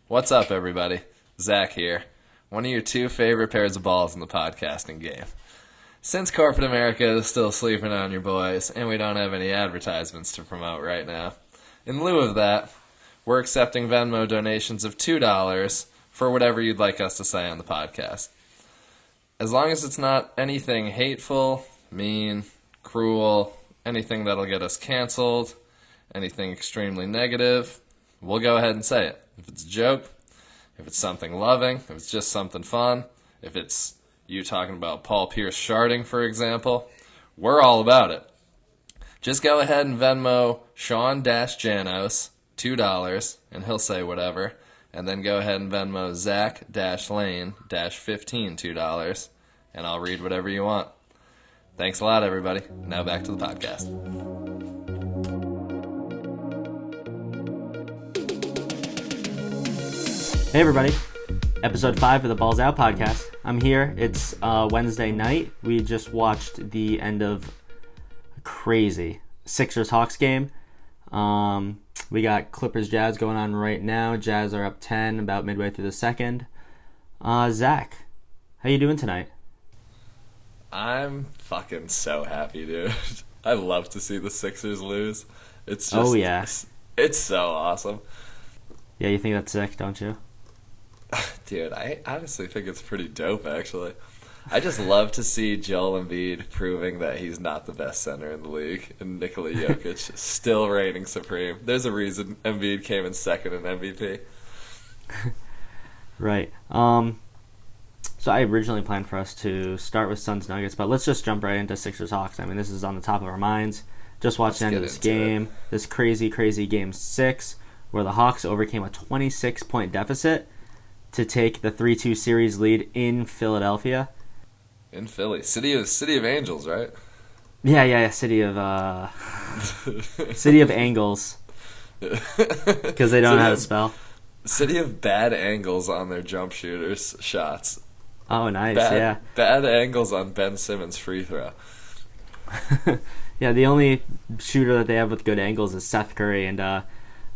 What's up, everybody? Zach here. One of your two favorite pairs of balls in the podcasting game. Since corporate America is still sleeping on your boys, and we don't have any advertisements to promote right now, in lieu of that, we're accepting Venmo donations of $2 for whatever you'd like us to say on the podcast. As long as it's not anything hateful, mean, cruel, anything that'll get us canceled, anything extremely negative, we'll go ahead and say it. If it's a joke, if it's something loving, if it's just something fun, if it's you talking about Paul Pierce sharding, for example, we're all about it. Just go ahead and Venmo Sean-Janos $2, and he'll say whatever, and then go ahead and Venmo Zach-Lane-15 $2, and I'll read whatever you want. Thanks a lot, everybody. Now back to the podcast. Hey everybody, episode 5 of the Balls Out podcast. I'm here. It's Wednesday night. We just watched the end of a crazy Sixers-Hawks game. We got Clippers-Jazz going on right now. Jazz are up 10 about midway through the second. Zach, how you doing tonight? I'm fucking so happy, dude. I love to see the Sixers lose. It's just, oh yeah, it's so awesome. Yeah, you think that's sick, don't you? Dude, I honestly think it's pretty dope, actually. I just love to see Joel Embiid proving that he's not the best center in the league, and Nikola Jokic still reigning supreme. There's a reason Embiid came in second in MVP. Right. So I originally planned for us to start with Suns Nuggets, but let's just jump right into Sixers Hawks. I mean, this is on the top of our minds. Just watched the end of this game, this crazy game 6, where the Hawks overcame a 26-point deficit to take the 3-2 series lead in Philadelphia. In Philly. City of Angels, right? Yeah, City of Angles. Because they don't know how to spell. City of bad angles on their jump shooters shots. Oh, nice, yeah. Bad angles on Ben Simmons' free throw. Yeah, the only shooter that they have with good angles is Seth Curry, and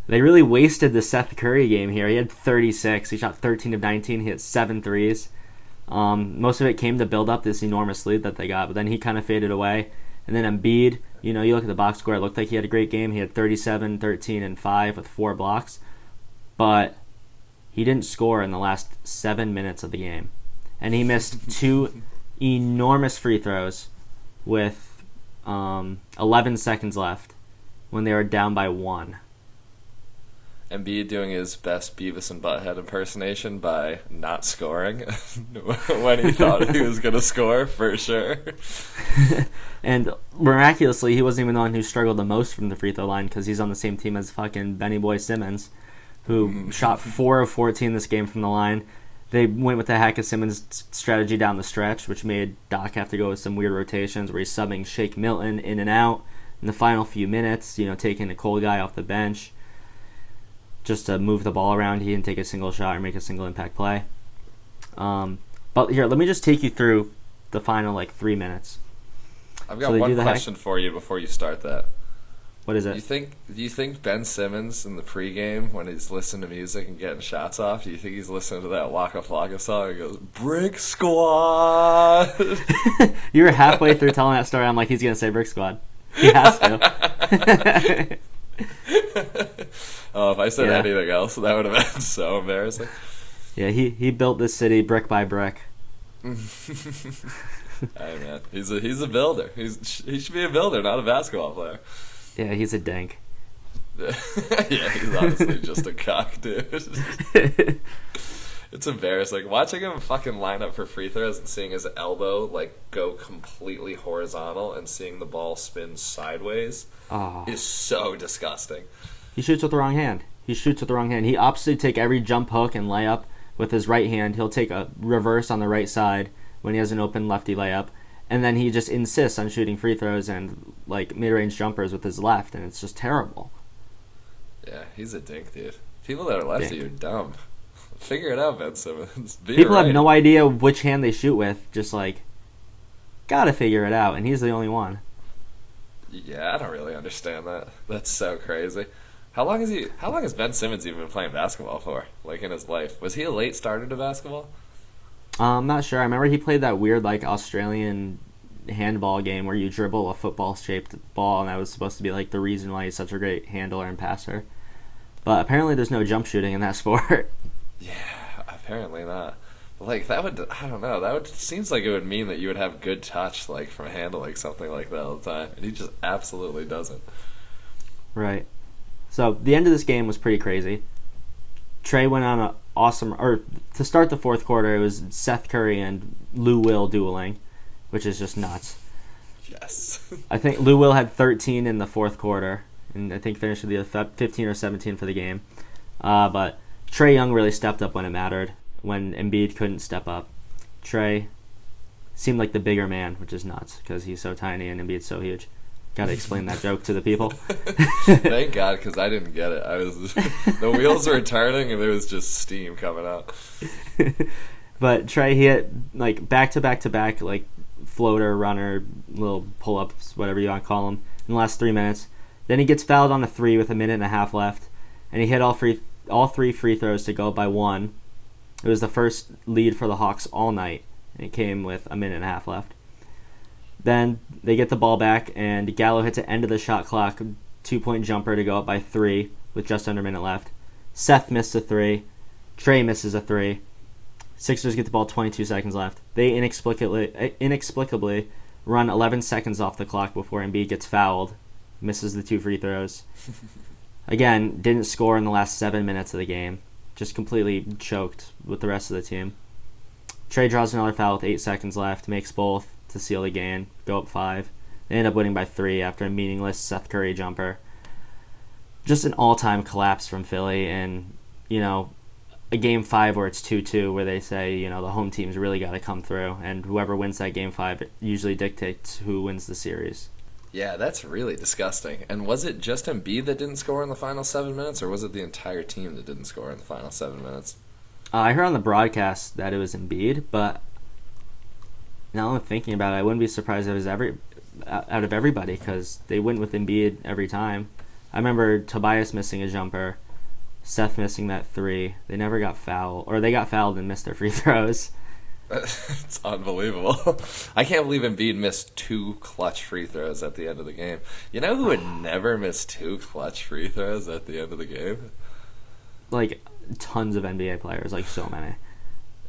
they really wasted the Seth Curry game here. He had 36. He shot 13 of 19. He hit 7 threes. Most of it came to build up this enormous lead that they got, but then he kind of faded away. And then Embiid, you look at the box score, it looked like he had a great game. He had 37, 13, and 5 with 4 blocks. But he didn't score in the last 7 minutes of the game. And he missed 2 enormous free throws with 11 seconds left when they were down by 1. Embiid doing his best Beavis and Butthead impersonation by not scoring when he thought he was going to score, for sure. And miraculously, he wasn't even the one who struggled the most from the free throw line because he's on the same team as fucking Benny Boy Simmons, who shot 4 of 14 this game from the line. They went with the Hack of Simmons strategy down the stretch, which made Doc have to go with some weird rotations where he's subbing Shake Milton in and out in the final few minutes, taking a cold guy off the bench just to move the ball around. He didn't take a single shot or make a single impact play. But here, let me just take you through the final 3 minutes. I've got one question for you before you start that. What is it? Do you think Ben Simmons in the pregame, when he's listening to music and getting shots off, do you think he's listening to that Waka Flocka song and goes, Brick Squad? You were halfway through telling that story. I'm like, he's going to say Brick Squad. He has to. Oh, if I said anything else, that would have been so embarrassing. Yeah, he built this city brick by brick. Hey man, he's a builder. He should be a builder, not a basketball player. Yeah, he's a dank. Yeah, he's honestly just a cock, dude. It's embarrassing. Watching him fucking line up for free throws and seeing his elbow go completely horizontal and seeing the ball spin sideways is so disgusting. He shoots with the wrong hand. He opts to take every jump hook and layup with his right hand. He'll take a reverse on the right side when he has an open lefty layup. And then he just insists on shooting free throws and mid-range jumpers with his left, and it's just terrible. Yeah, he's a dink, dude. People that are lefty are dumb. Figure it out, Ben Simmons. People have no idea which hand they shoot with. Just gotta figure it out, and he's the only one. Yeah, I don't really understand that. That's so crazy. How long has Ben Simmons even been playing basketball for? Like in his life, was he a late starter to basketball? I'm not sure. I remember he played that weird like Australian handball game where you dribble a football shaped ball, and that was supposed to be like the reason why he's such a great handler and passer. But apparently, there's no jump shooting in that sport. Yeah, apparently not. Like that would, I don't know. That would seems like it would mean that you would have good touch, like from handling something like that all the time, and he just absolutely doesn't. Right. So the end of this game was pretty crazy. Trey went on a awesome, or to start the fourth quarter, it was Seth Curry and Lou Will dueling, which is just nuts. Yes. I think Lou Will had 13 in the fourth quarter, and I think finished with the 15 or 17 for the game. But Trae Young really stepped up when it mattered, when Embiid couldn't step up. Trae seemed like the bigger man, which is nuts, because he's so tiny and Embiid's so huge. Got to explain that joke to the people. Thank God, because I didn't get it. The wheels were turning and there was just steam coming out. But Trey, he hit like back to back like floater, runner, little pull ups, whatever you want to call them, in the last 3 minutes. Then he gets fouled on a 3 with a minute and a half left, and he hit all 3 free throws to go up by 1. It was the first lead for the Hawks all night, and it came with a minute and a half left. Then they get the ball back, and Gallo hits an end of the shot clock 2-point jumper to go up by 3 with just under a minute left. Seth missed a 3. Trey misses a 3. Sixers get the ball 22 seconds left. They inexplicably run 11 seconds off the clock before Embiid gets fouled, misses the 2 free throws. Again, didn't score in the last 7 minutes of the game. Just completely choked with the rest of the team. Trey draws another foul with 8 seconds left, makes both to seal the game, go up 5. They end up winning by 3 after a meaningless Seth Curry jumper. Just an all-time collapse from Philly, and, a game 5 where it's 2-2, where they say, the home team's really got to come through, and whoever wins that game 5 it usually dictates who wins the series. Yeah, that's really disgusting. And was it just Embiid that didn't score in the final 7 minutes, or was it the entire team that didn't score in the final 7 minutes? I heard on the broadcast that it was Embiid, but now I'm thinking about it, I wouldn't be surprised if it was out of everybody, because they went with Embiid every time. I remember Tobias missing a jumper, Seth missing that 3. They never got fouled, or they got fouled and missed their free throws. It's unbelievable. I can't believe Embiid missed 2 clutch free throws at the end of the game. You know who would never miss 2 clutch free throws at the end of the game? Like, tons of NBA players, like so many.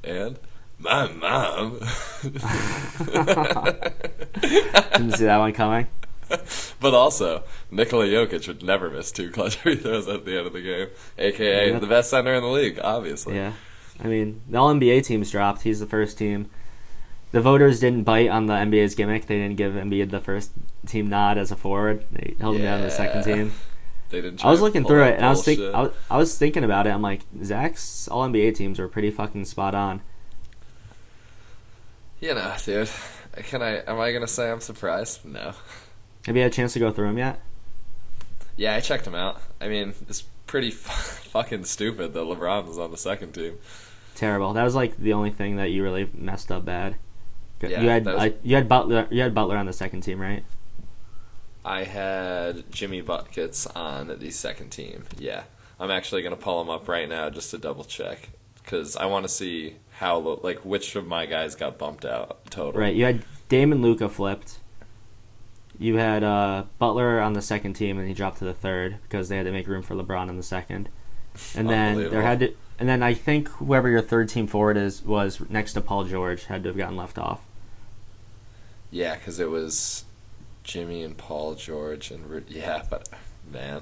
And my mom. Didn't see that one coming. But also, Nikola Jokic would never miss 2 clutch free throws at the end of the game, a.k.a. the best center in the league, obviously. Yeah. I mean, the All-NBA team's dropped. He's the first team. The voters didn't bite on the NBA's gimmick. They didn't give Embiid the first team nod as a forward. They held him down to the second team. They didn't. I was looking through it, and bullshit. I was thinking about it. I'm like, Zach's All-NBA teams were pretty fucking spot on. Dude. Am I gonna say I'm surprised? No. Have you had a chance to go through them yet? Yeah, I checked him out. I mean, it's pretty fucking stupid that LeBron was on the second team. Terrible. That was like the only thing that you really messed up bad. Yeah, you had Butler on the second team, right? I had Jimmy Buckets on the second team. Yeah, I'm actually gonna pull him up right now just to double check because I want to see which of my guys got bumped out total. Right. You had Dame and Luka flipped. You had Butler on the second team, and he dropped to the third because they had to make room for LeBron in the second. And then I think whoever your third team forward was next to Paul George had to have gotten left off. Yeah, because it was Jimmy and Paul George but man,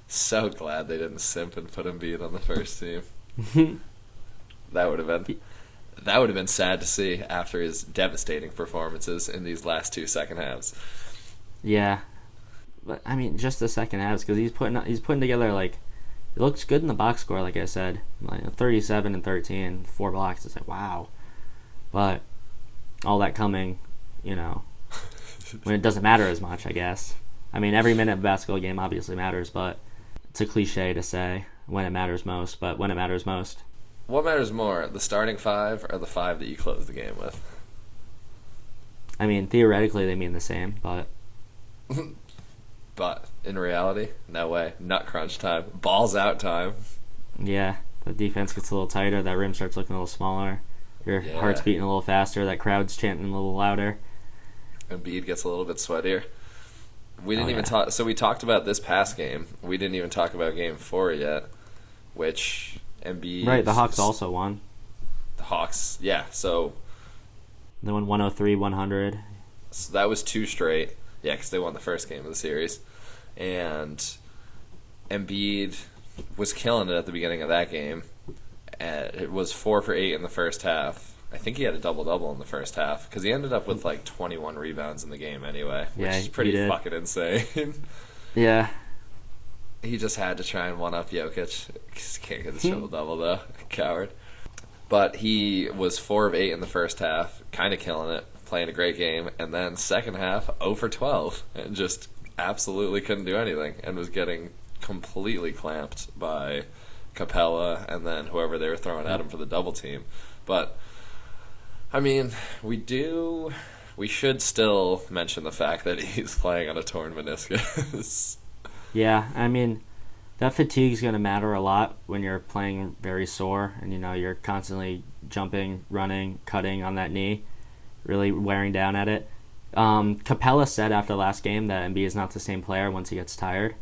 so glad they didn't simp and put Embiid on the first team. That would have been sad to see after his devastating performances in these last 2 second halves. Yeah, but I mean, just the second halves because he's putting together like it looks good in the box score. Like I said, 37 and 13, 4 blocks. It's like wow, but all that coming, when it doesn't matter as much. I guess. I mean, every minute of a basketball game obviously matters, but it's a cliche to say when it matters most. But when it matters most, what matters more, the starting 5 or the 5 that you close the game with? I mean, theoretically they mean the same, but But in reality, no way. Nut crunch time. Balls out time. Yeah, the defense gets a little tighter. That rim starts looking a little smaller. Your heart's beating a little faster. That crowd's chanting a little louder. Embiid gets a little bit sweatier. We didn't even talk. So we talked about this past game. We didn't even talk about Game 4 yet, which Embiid. Right, the Hawks also won. The Hawks, yeah. So they won 103-100. So that was 2 straight. Yeah, because they won the first game of the series, and Embiid was killing it at the beginning of that game. It was 4 for 8 in the first half. I think he had a double-double in the first half because he ended up with like 21 rebounds in the game anyway, which is pretty fucking insane. Yeah. He just had to try and one-up Jokic. He can't get the triple-double, though. Coward. But he was 4 of 8 in the first half, kind of killing it, playing a great game. And then second half, 0 for 12, and just absolutely couldn't do anything and was getting completely clamped by Capella and then whoever they were throwing at him for the double team. But I mean, we should still mention the fact that he's playing on a torn meniscus. Yeah, I mean, that fatigue's going to matter a lot when you're playing very sore and, you're constantly jumping, running, cutting on that knee, really wearing down at it. Capella said after the last game that Embiid is not the same player once he gets tired.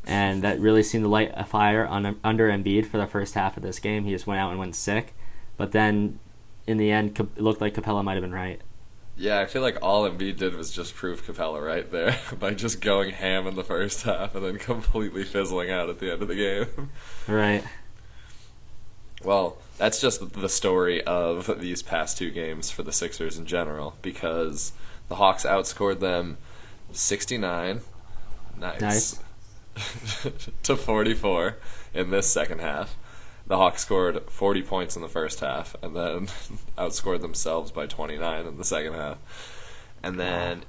And that really seemed to light a fire under Embiid for the first half of this game. He just went out and went sick. But then in the end, it looked like Capella might have been right. Yeah, I feel like all Embiid did was just prove Capella right there by just going ham in the first half and then completely fizzling out at the end of the game. Right. Well, that's just the story of these past 2 games for the Sixers in general, because the Hawks outscored them 69 nice. to 44 in this second half. The Hawks scored 40 points in the first half and then outscored themselves by 29 in the second half. And then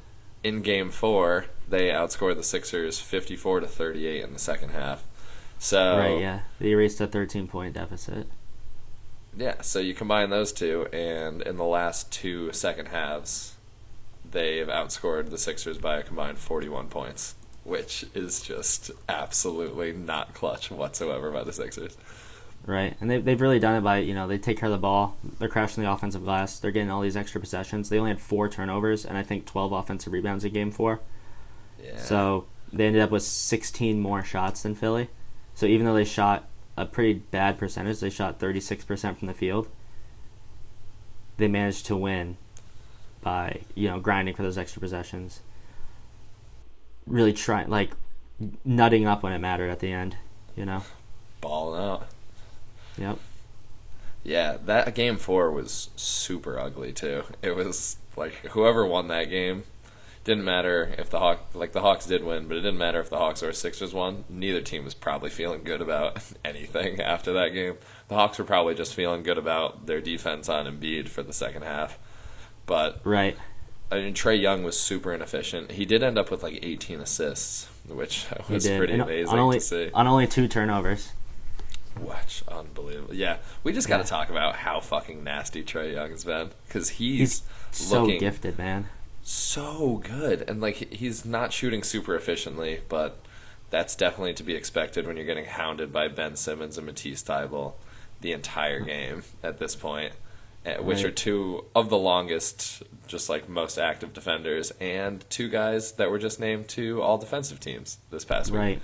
in Game 4, they outscored the Sixers 54 to 38 in the second half. So right, yeah. They erased a 13-point deficit. Yeah, so you combine those two, and in the last 2 second halves, they've outscored the Sixers by a combined 41 points, which is just absolutely not clutch whatsoever by the Sixers. Right, and they've really done it by, they take care of the ball, they're crashing the offensive glass, they're getting all these extra possessions. They only had 4 turnovers and I think 12 offensive rebounds in Game 4. Yeah. So they ended up with 16 more shots than Philly. So even though they shot a pretty bad percentage, they shot 36% from the field, they managed to win by, grinding for those extra possessions. Really trying, nutting up when it mattered at the end, Balling out. Yep. Yeah, that Game 4 was super ugly too. It was like whoever won that game, didn't matter if the Hawks did win, but it didn't matter if the Hawks or Sixers won. Neither team was probably feeling good about anything after that game. The Hawks were probably just feeling good about their defense on Embiid for the second half. But right. I mean, Trae Young was super inefficient. He did end up with 18 assists, which was pretty amazing to see. On only 2 turnovers. Watch, unbelievable. Yeah, we just got to talk about how fucking nasty Trae Young's been, because he's so gifted, man. So good, and he's not shooting super efficiently, but that's definitely to be expected when you're getting hounded by Ben Simmons and Matisse Thybulle the entire game at this point, which are 2 of the longest, just most active defenders, and 2 guys that were just named to all defensive teams this past week. Right.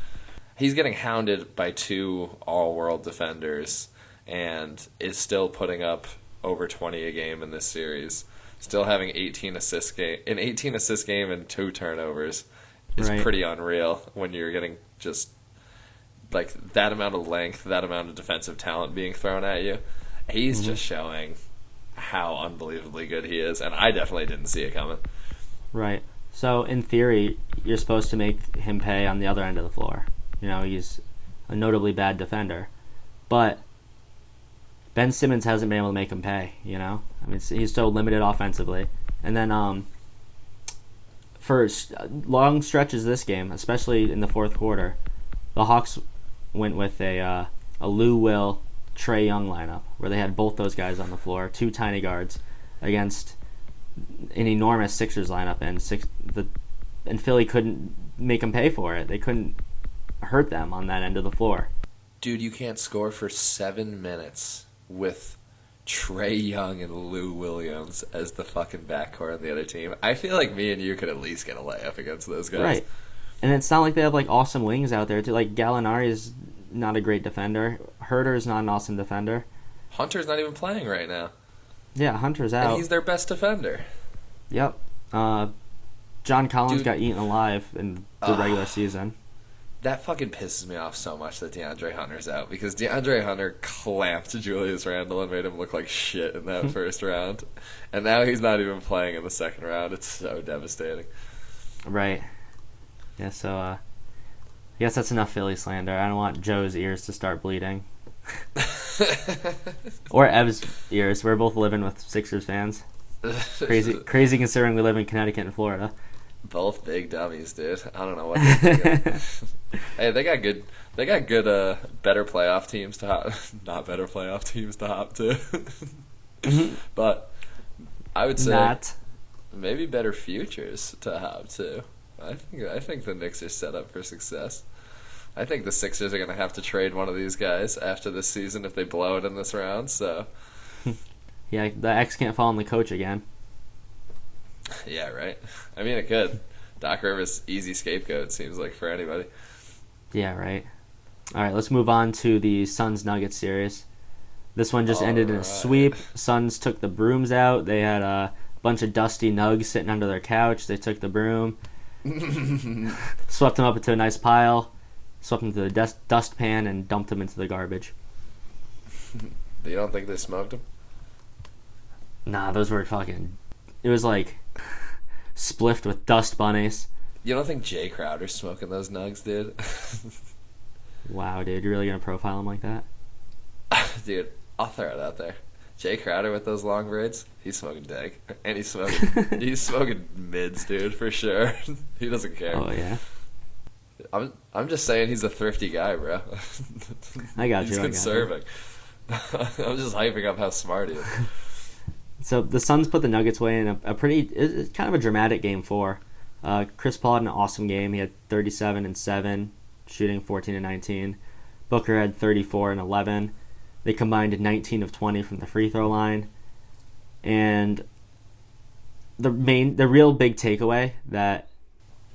He's getting hounded by 2 all-world defenders and is still putting up over 20 a game in this series. Still having 18 assist game. An 18 assist game and 2 turnovers is pretty unreal when you're getting just that amount of length, that amount of defensive talent being thrown at you. He's just showing how unbelievably good he is, and I definitely didn't see it coming. Right. So in theory, you're supposed to make him pay on the other end of the floor. He's a notably bad defender. But Ben Simmons hasn't been able to make him pay, I mean, he's so limited offensively. And then for long stretches this game, especially in the fourth quarter, the Hawks went with a Lou Will, Trae Young lineup, where they had both those guys on the floor, 2 tiny guards, against an enormous Sixers lineup. And and Philly couldn't make them pay for it. They couldn't hurt them on that end of the floor. Dude, you can't score for 7 minutes with Trae Young and Lou Williams as the fucking backcourt on the other team. I feel like me and you could at least get a layup against those guys. Right. And it's not like they have like awesome wings out there too. Like Gallinari is not a great defender. Herter is not an awesome defender. Hunter's not even playing right now. Yeah, Hunter's out. And he's their best defender. Yep. John Collins Dude. got eaten alive in the regular season. That fucking pisses me off so much that DeAndre Hunter's out, because DeAndre Hunter clamped Julius Randle and made him look like shit in that first round. And now he's not even playing in the second round. It's so devastating. Right. Yeah, so I guess that's enough Philly slander. I don't want Joe's ears to start bleeding. Or Ev's ears. We're both living with Sixers fans. Crazy considering we live in Connecticut and Florida. Both big dummies, dude. I don't know what they're doing. Hey, they got good better playoff teams to hop, not better playoff teams to hop to. But I would say maybe better futures to hop to. I think the Knicks are set up for success. I think the Sixers are going to have to trade one of these guys after this season if they blow it in this round. So, yeah, the X can't fall on the coach again. Yeah, right. I mean, it could. Doc Rivers, easy scapegoat, seems like, for anybody. Yeah, right. All right, let's move on to the Suns-Nuggets series. This one just ended in a sweep. Suns took the brooms out. They had a bunch of dusty nugs sitting under their couch. They took the broom, swept them up into a nice pile, swept them to the dustpan, and dumped them into the garbage. You don't think they smoked them? Nah, those were fucking... It was like spliffed with dust bunnies. You don't think Jay Crowder's smoking those nugs, dude? Wow, dude, you're really gonna profile him like that? Dude, I'll throw it out there. Jay Crowder with those long braids, he's smoking dank. And he's smoking mids, dude, for sure. He doesn't care. Oh, yeah? I'm just saying he's a thrifty guy, bro. I got you. He's conserving. I'm just hyping up how smart he is. So the Suns put the Nuggets away in it's kind of a dramatic game 4. Chris Paul had an awesome game. He had 37 and 7, shooting 14 and 19. Booker had 34 and 11. They combined 19 of 20 from the free throw line. And the real big takeaway that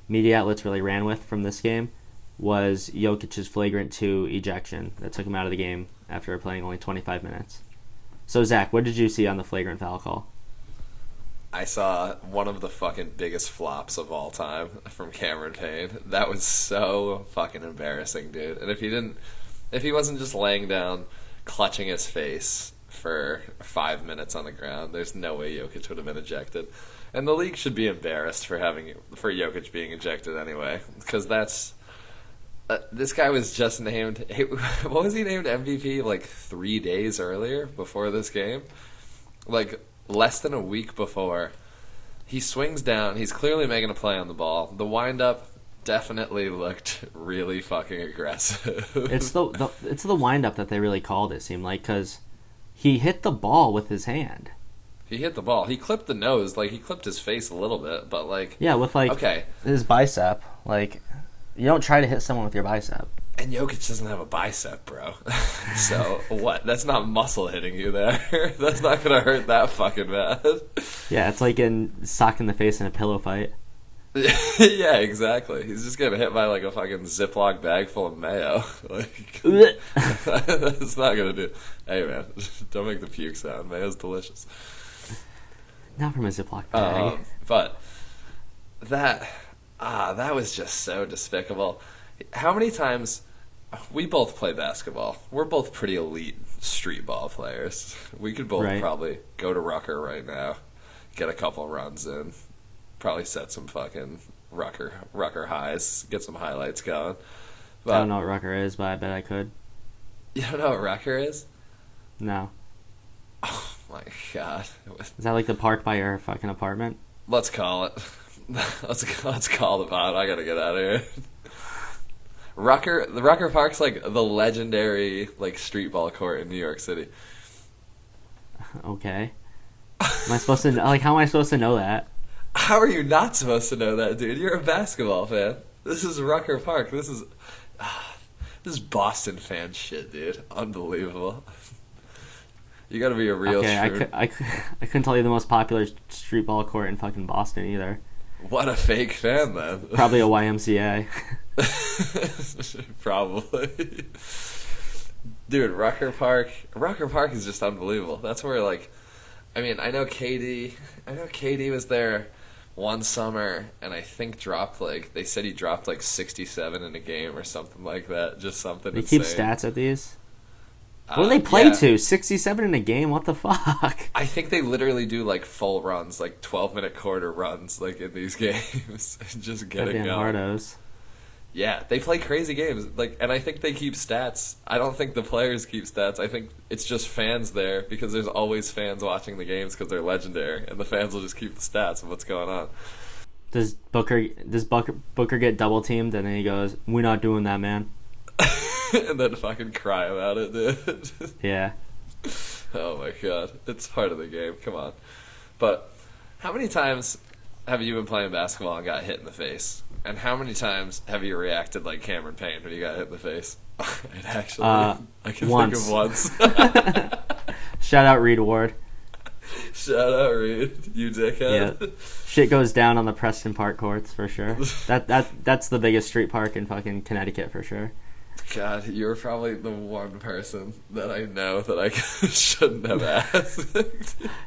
media outlets really ran with from this game was Jokic's flagrant 2 ejection that took him out of the game after playing only 25 minutes. So, Zach, what did you see on the flagrant foul call? I saw one of the fucking biggest flops of all time from Cameron Payne. That was so fucking embarrassing, dude. And if he wasn't just laying down, clutching his face for 5 minutes on the ground, there's no way Jokic would have been ejected. And the league should be embarrassed for Jokic being ejected anyway, because that's... this guy was just named... What was he named MVP, like 3 days earlier before this game? Like, less than a week before. He swings down. He's clearly making a play on the ball. The wind-up definitely looked really fucking aggressive. It's the wind-up that they really called, it seemed like, because he hit the ball with his hand. He hit the ball. He clipped the nose. Like, he clipped his face a little bit, but, like... Yeah, with, like, okay. His bicep. Like... You don't try to hit someone with your bicep. And Jokic doesn't have a bicep, bro. So, what? That's not muscle hitting you there. That's not going to hurt that fucking bad. Yeah, it's like in sock in the face in a pillow fight. Yeah, exactly. He's just getting hit by, like, a fucking Ziploc bag full of mayo. Like, that's not going to do... Hey, man, don't make the puke sound. Mayo's delicious. Not from a Ziploc bag. But that was just so despicable. How many times... We both play basketball. We're both pretty elite street ball players. We could both probably go to Rucker right now, get a couple runs in, probably set some fucking Rucker highs, get some highlights going. But, I don't know what Rucker is, but I bet I could. You don't know what Rucker is? No. Oh my god. Is that like the park by your fucking apartment? Let's call it. Let's call the pod. I gotta get out of here. The Rucker Park's like the legendary like street ball court in New York City. Okay. Am I supposed to how am I supposed to know that? How are you not supposed to know that, dude? You're a basketball fan. This is Rucker Park. This is Boston fan shit, dude. Unbelievable. You gotta be a real Okay, I couldn't tell you the most popular street ball court in fucking Boston either. What a fake fan, then. Probably a YMCA. Probably. Dude, Rucker Park is just unbelievable. That's where, like, I mean, I know KD was there one summer, and I think they said he dropped like 67 in a game or something like that. Just something They insane. keep stats at these? What do they play yeah. to? 67 in a game? What the fuck? I think they literally do like full runs, like 12-minute quarter runs, like in these games, just getting Goddamn going. hardos. Yeah, they play crazy games, like, and I think they keep stats. I don't think the players keep stats. I think it's just fans there because there's always fans watching the games because they're legendary, and the fans will just keep the stats of what's going on. Does Booker get double teamed and then he goes, "We're not doing that, man." And then fucking cry about it, dude. Yeah. Oh my god, it's part of the game. Come on. But how many times have you been playing basketball and got hit in the face? And how many times have you reacted like Cameron Payne when you got hit in the face? I can once. think of once. Shout out Reed Ward. Shout out Reed, you dickhead. Yeah. Shit goes down on the Preston Park courts for sure. That's the biggest street park in fucking Connecticut for sure. God, you're probably the one person that I know that I shouldn't have asked.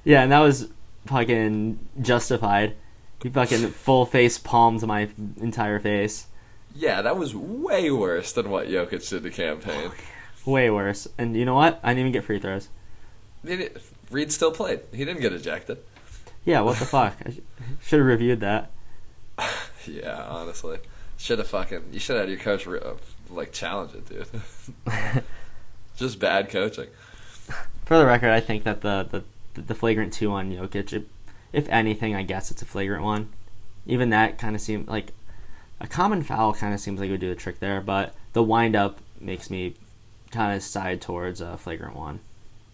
Yeah, and that was fucking justified. He fucking full face palmed my entire face. Yeah, that was way worse than what Jokic did to campaign. Way worse. And you know what? I didn't even get free throws. Reed still played. He didn't get ejected. Yeah, what the fuck? I should have reviewed that. Yeah, honestly. You should have had your coach challenge it, dude. Just bad coaching. For the record, I think that the flagrant 2 on Jokic, if anything, I guess it's a flagrant 1. Even that kind of seemed like a common foul. Kind of seems like it would do the trick there, but the wind up makes me kind of side towards a flagrant 1.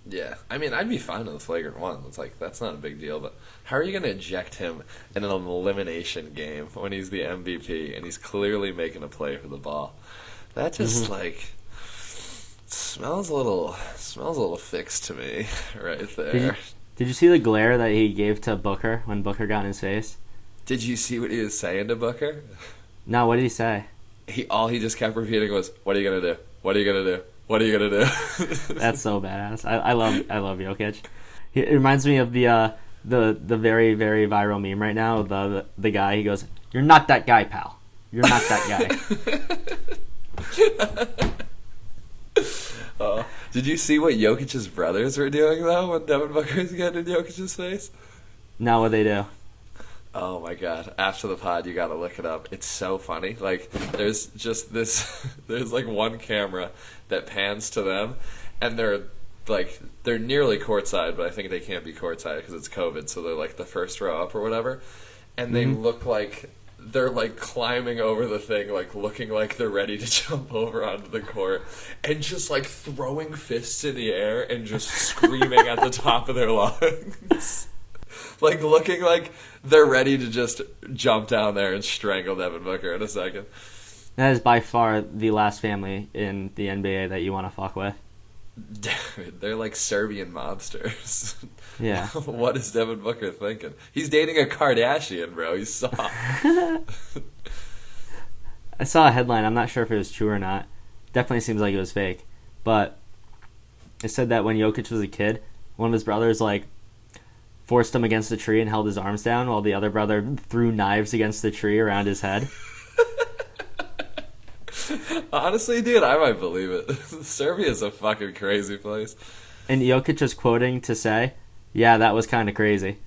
Yeah, I mean, I'd be fine with a flagrant 1. It's like, that's not a big deal, but how are you going to eject him in an elimination game when he's the MVP and he's clearly making a play for the ball? That just smells a little fixed to me right there. Did you see the glare that he gave to Booker when Booker got in his face? Did you see what he was saying to Booker? No, what did he say? All he just kept repeating was, "What are you gonna do? What are you gonna do? What are you gonna do?" That's so badass. I love Jokic. It reminds me of the very, very viral meme right now. The guy, he goes, "You're not that guy, pal. You're not that guy." Did you see what Jokic's brothers were doing though when Devin Booker was getting in Jokic's face? Now what they do? Oh my god! After the pod, you gotta look it up. It's so funny. Like, there's just this. There's like one camera that pans to them, and they're nearly courtside, but I think they can't be courtside because it's COVID. So they're like the first row up or whatever, and they look like they're like climbing over the thing, like looking like they're ready to jump over onto the court, and just like throwing fists in the air and just screaming at the top of their lungs. Like, looking like they're ready to just jump down there and strangle Devin Booker in a second. That is by far the last family in the NBA that you want to fuck with. They're like Serbian mobsters. Yeah. What is Devin Booker thinking? He's dating a Kardashian, bro. He's soft. I saw a headline. I'm not sure if it was true or not. Definitely seems like it was fake. But it said that when Jokic was a kid, one of his brothers, forced him against a tree and held his arms down while the other brother threw knives against the tree around his head. Honestly, dude, I might believe it. Serbia's a fucking crazy place. And Jokic was quoting to say, "Yeah, that was kind of crazy."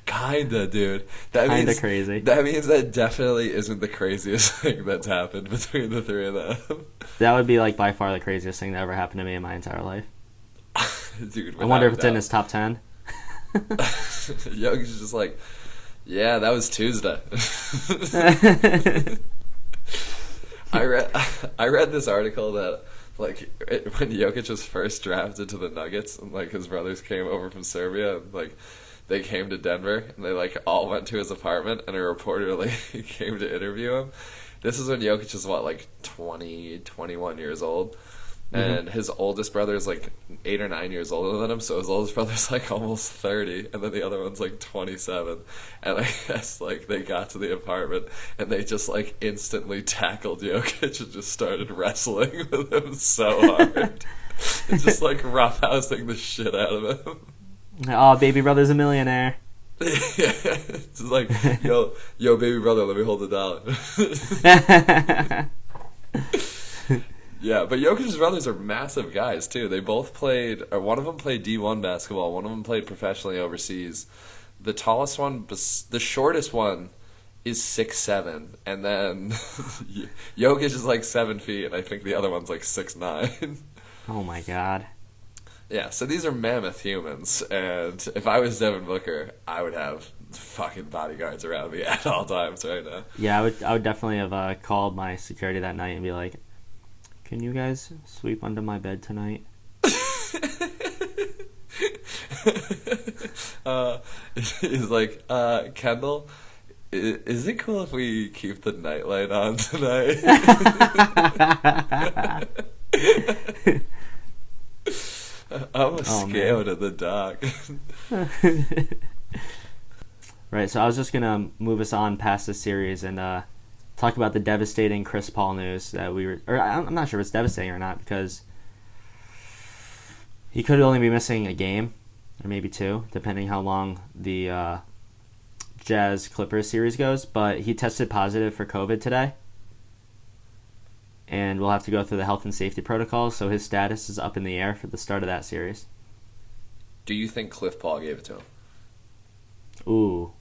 Kinda, dude. Kinda crazy. That means that definitely isn't the craziest thing that's happened between the three of them. That would be by far the craziest thing that ever happened to me in my entire life. Dude, I wonder if it's in his top 10. Jokic's just like, yeah, that was Tuesday. I read this article that when Jokic was first drafted to the Nuggets and his brothers came over from Serbia and they came to Denver and they like all went to his apartment and a reporter like came to interview him. This is when Jokic is what, like 20, 21 years old. And his oldest brother is like 8 or 9 years older than him, so his oldest brother's like almost 30, and then the other one's like 27. And I guess like they got to the apartment and they just like instantly tackled Jokic and just started wrestling with him so hard. And just like roughhousing the shit out of him. Oh, baby brother's a millionaire. It's like, yo, baby brother, let me hold the dollar. Yeah, but Jokic's brothers are massive guys too. They both played, or one of them played D1 basketball. One of them played professionally overseas. The tallest one, the shortest one, is 6'7", and then Jokic is like 7 feet, and I think the other one's like 6'9". Oh my god. Yeah, so these are mammoth humans, and if I was Devin Booker, I would have fucking bodyguards around me at all times right now. Yeah, I would definitely have called my security that night and be like, "Can you guys sweep under my bed tonight?" He's like, Kendall, is it cool if we keep the nightlight on tonight? I'm scared of the dark. Right, so I was just going to move us on past this series and talk about the devastating Chris Paul news that I'm not sure if it's devastating or not, because he could only be missing a game, or maybe two, depending how long the Jazz-Clippers series goes, but he tested positive for COVID today, and we'll have to go through the health and safety protocols, so his status is up in the air for the start of that series. Do you think Cliff Paul gave it to him? Ooh.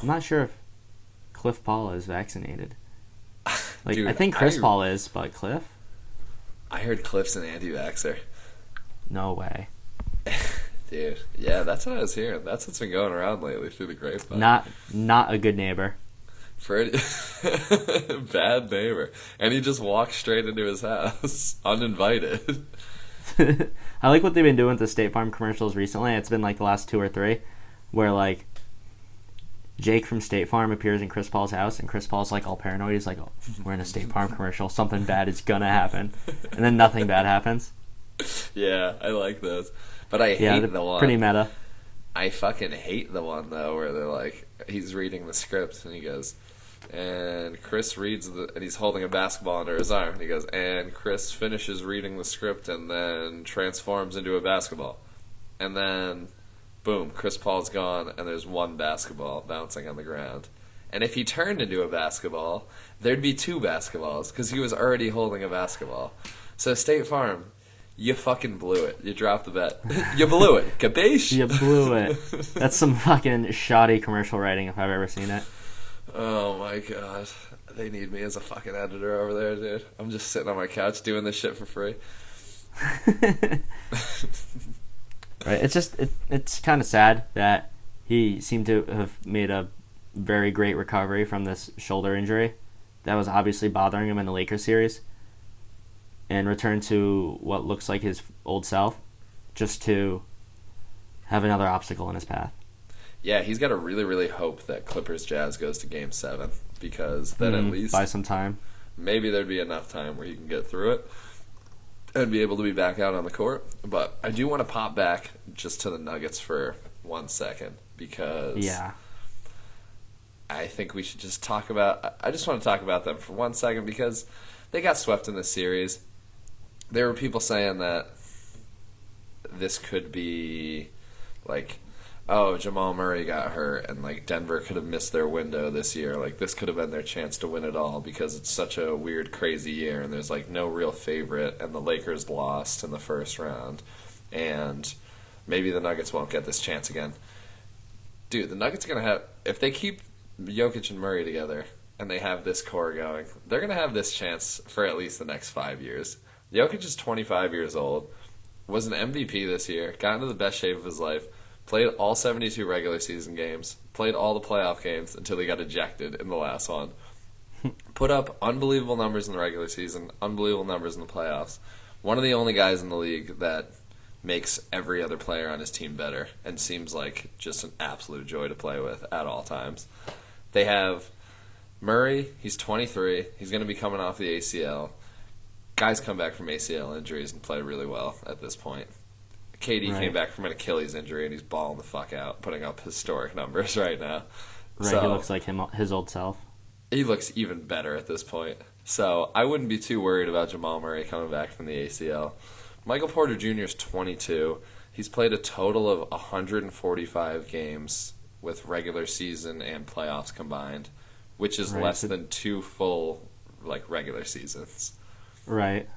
I'm not sure if Cliff Paul is vaccinated. Like, dude, I think Chris Paul is, but Cliff? I heard Cliff's an anti-vaxxer. No way. Dude, yeah, that's what I was hearing. That's what's been going around lately through the grapevine. Not a good neighbor. Pretty bad neighbor. And he just walked straight into his house, uninvited. I like what they've been doing with the State Farm commercials recently. It's been like the last 2 or 3, where like Jake from State Farm appears in Chris Paul's house, and Chris Paul's like all paranoid. He's like, "Oh, we're in a State Farm commercial. Something bad is gonna happen," and then nothing bad happens. Yeah, I like those, but I hate the one. Pretty meta. I fucking hate the one though, where they're like, he's reading the script and he goes, and Chris reads and he's holding a basketball under his arm, and he goes, and Chris finishes reading the script and then transforms into a basketball, and then boom, Chris Paul's gone, and there's one basketball bouncing on the ground. And if he turned into a basketball, there'd be 2 basketballs, because he was already holding a basketball. So State Farm, you fucking blew it. You dropped the bet. You blew it. Capiche? You blew it. That's some fucking shoddy commercial writing if I've ever seen it. Oh my god. They need me as a fucking editor over there, dude. I'm just sitting on my couch doing this shit for free. Right, it's kind of sad that he seemed to have made a very great recovery from this shoulder injury that was obviously bothering him in the Lakers series, and returned to what looks like his old self, just to have another obstacle in his path. Yeah, he's got to really, really hope that Clippers Jazz goes to Game 7, because then at least buy some time. Maybe there'd be enough time where he can get through it and be able to be back out on the court. But I do want to pop back just to the Nuggets for 1 second, because I think we should just talk about... I just want to talk about them for 1 second, because they got swept in this series. There were people saying that this could be like, oh, Jamal Murray got hurt and like Denver could have missed their window this year. Like, this could have been their chance to win it all, because it's such a weird, crazy year and there's like no real favorite, and the Lakers lost in the first round, and maybe the Nuggets won't get this chance again. Dude, the Nuggets are going to have... If they keep Jokic and Murray together and they have this core going, they're going to have this chance for at least the next 5 years. Jokic is 25 years old, was an MVP this year, got into the best shape of his life, played all 72 regular season games, played all the playoff games until he got ejected in the last one. Put up unbelievable numbers in the regular season, unbelievable numbers in the playoffs. One of the only guys in the league that makes every other player on his team better and seems like just an absolute joy to play with at all times. They have Murray, he's 23. He's going to be coming off the ACL. Guys come back from ACL injuries and play really well at this point. KD came back from an Achilles injury and he's balling the fuck out, putting up historic numbers right now. Right, So, he looks like his old self. he looks even better at this point. So I wouldn't be too worried about Jamal Murray coming back from the ACL. Michael Porter Jr. is 22. He's played a total of 145 games with regular season and playoffs combined, which is less than 2 full regular seasons. Right.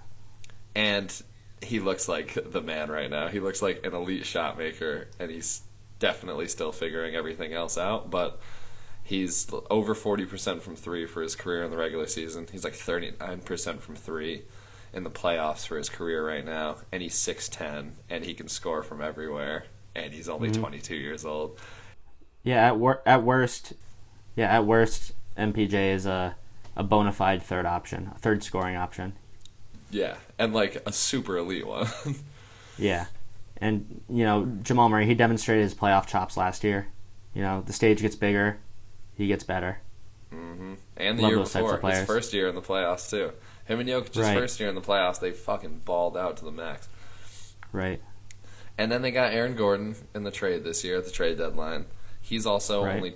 And he looks like the man right now. He looks like an elite shot maker, and he's definitely still figuring everything else out, but he's over 40% from 3 for his career in the regular season. He's like 39% from 3 in the playoffs for his career right now, and he's 6'10", and he can score from everywhere, and he's only 22 years old. Yeah, at worst, MPJ is a bona fide third scoring option. Yeah, and like a super elite one. Yeah. And, Jamal Murray, he demonstrated his playoff chops last year. The stage gets bigger, he gets better. Mm-hmm. And the Love year those types of before, his players. first year in the playoffs, too. Him and Jokic's first year in the playoffs, they fucking balled out to the max. Right. And then they got Aaron Gordon in the trade this year at the trade deadline. He's also only...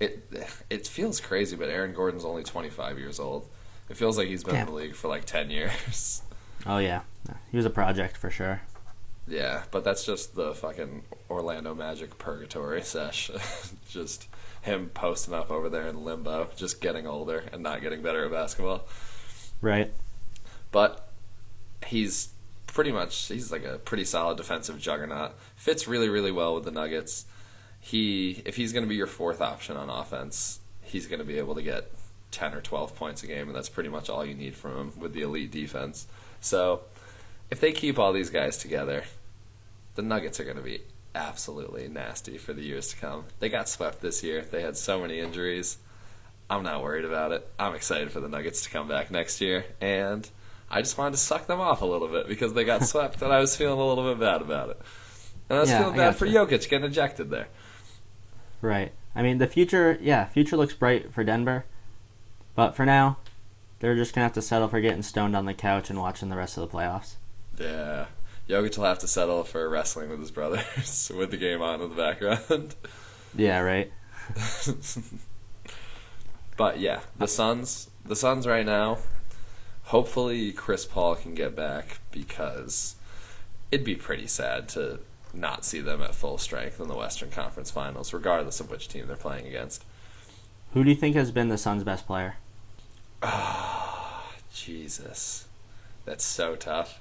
It feels crazy, but Aaron Gordon's only 25 years old. It feels like he's been in the league for like 10 years. Oh, yeah. He was a project for sure. Yeah, but that's just the fucking Orlando Magic purgatory sesh. Just him posting up over there in limbo, just getting older and not getting better at basketball. Right. But he's like a pretty solid defensive juggernaut. Fits really, really well with the Nuggets. If he's going to be your fourth option on offense, he's going to be able to get 10 or 12 points a game, and that's pretty much all you need from him with the elite defense. So if they keep all these guys together, the Nuggets are going to be absolutely nasty for the years to come. They got swept this year. They had so many injuries. I'm not worried about it. I'm excited for the Nuggets to come back next year, and I just wanted to suck them off a little bit because they got swept, and I was feeling a little bit bad about it. And I was feeling bad for Jokic getting ejected there. Right. I mean, the future looks bright for Denver, but for now, they're just going to have to settle for getting stoned on the couch and watching the rest of the playoffs. Yeah. Jokic will have to settle for wrestling with his brothers with the game on in the background. Yeah, right. But yeah, the Suns right now, hopefully Chris Paul can get back because it'd be pretty sad to not see them at full strength in the Western Conference Finals, regardless of which team they're playing against. Who do you think has been the Suns' best player? Oh, Jesus. That's so tough.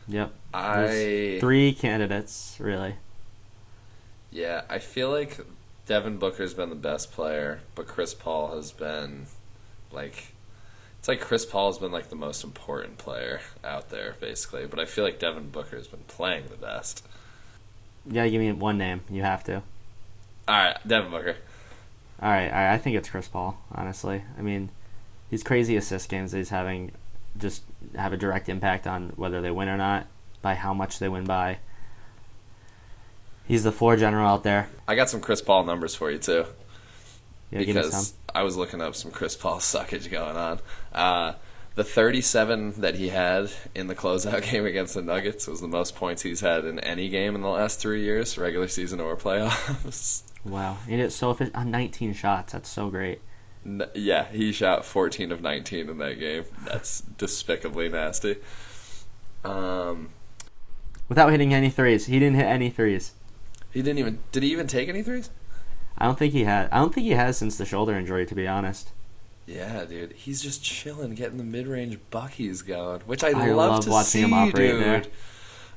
Yep. There's 3 candidates, really. Yeah, I feel like Devin Booker's been the best player, but Chris Paul has been, it's like Chris Paul's been, the most important player out there, basically. But I feel like Devin Booker's been playing the best. You gotta give me one name. You have to. All right, Devin Booker. All right. I think it's Chris Paul, honestly. I mean, these crazy assist games that he's having just have a direct impact on whether they win or not, by how much they win by. He's the floor general out there. I got some Chris Paul numbers for you, too. Yeah, give me some. Because I was looking up some Chris Paul suckage going on. The 37 that he had in the closeout game against the Nuggets was the most points he's had in any game in the last 3 years, regular season or playoffs. Wow. He did so efficient on 19 shots. That's so great. Yeah, he shot 14 of 19 in that game. That's despicably nasty. Without hitting any threes. He didn't hit any threes. Did he even take any threes? I don't think he has since the shoulder injury, to be honest. Yeah, dude. He's just chilling, getting the mid-range buckies going, which I love to watching see, him operate dude. there.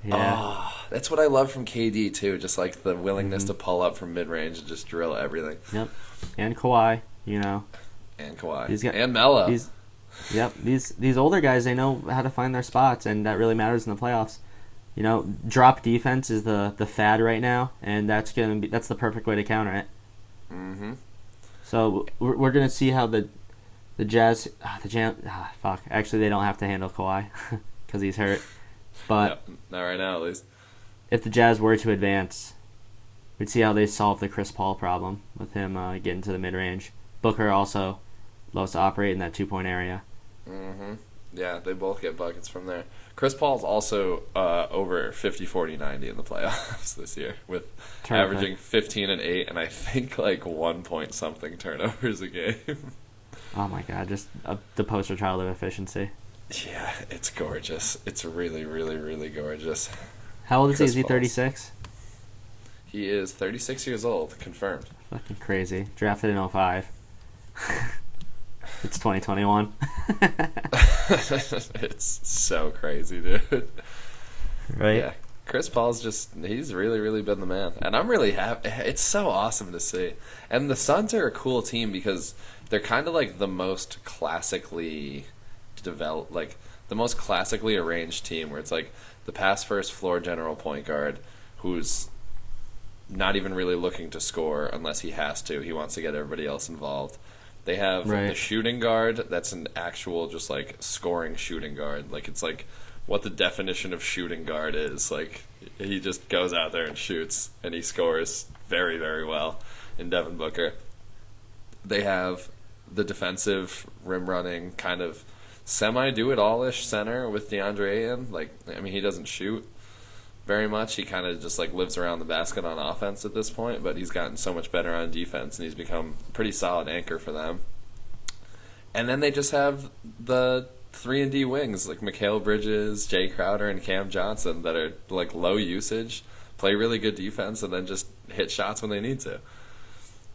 Yeah. Oh, that's what I love from KD, too. Just, the willingness to pull up from mid-range and just drill everything. Yep. And Kawhi, And Kawhi. He's got, and Melo. These older guys, they know how to find their spots, and that really matters in the playoffs. Drop defense is the fad right now, and that's the perfect way to counter it. Mm-hmm. So we're gonna see how the Jazz, actually they don't have to handle Kawhi because he's hurt, but not right now at least. if the Jazz were to advance, we'd see how they solve the Chris Paul problem with him getting to the mid-range. Booker also loves to operate in that 2-point area. Mm-hmm. Yeah, they both get buckets from there. Chris Paul's also over 50, 40, 90 in the playoffs this year, with averaging 15 and 8, and I think like 1 point something turnovers a game. Oh my God, just the poster child of efficiency. Yeah, it's gorgeous. It's really, really, really gorgeous. How old is he? Is he Paul's. 36? He is 36 years old, confirmed. Fucking crazy. Drafted in 05. It's 2021. It's so crazy, dude. Right? Yeah. Chris Paul's he's really, really been the man. And I'm really happy. It's so awesome to see. And the Suns are a cool team because they're kind of like the most classically developed, like the most classically arranged team where it's like the pass first floor general point guard who's not even really looking to score unless he has to. He wants to get everybody else involved. They have the shooting guard that's an actual just like scoring shooting guard. Like it's like what the definition of shooting guard is. Like he just goes out there and shoots and he scores very, very well in Devin Booker. They have the defensive rim running kind of semi do it all-ish center with DeAndre Ayton. Like I mean he doesn't shoot very much. He kind of just like lives around the basket on offense at this point, but he's gotten so much better on defense and he's become a pretty solid anchor for them. And then they just have the 3-and-D wings like Mikal Bridges, Jay Crowder, and Cam Johnson that are like low usage, play really good defense, and then just hit shots when they need to.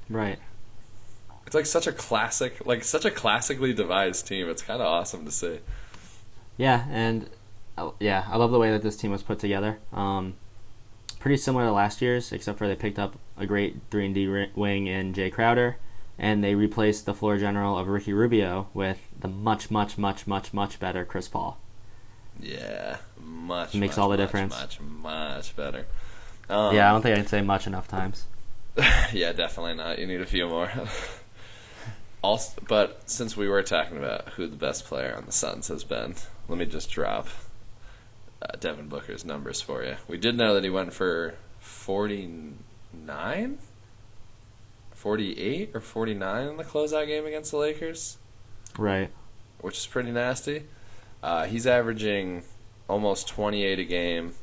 Right. It's like such a classically devised team. It's kind of awesome to see. Yeah, and I love the way that this team was put together. Pretty similar to last year's, except for they picked up a great 3-and-D wing in Jay Crowder, and they replaced the floor general of Ricky Rubio with the much, much, much, much, much better Chris Paul. Yeah, much. Makes all the difference. Much better. Yeah, I don't think I can say much enough times. Yeah, definitely not. You need a few more. Also, but since we were talking about who the best player on the Suns has been, let me just drop Devin Booker's numbers for you. We did know that he went for 49, 48, or 49 in the closeout game against the Lakers. Right. Which is pretty nasty. He's averaging almost 28 a game,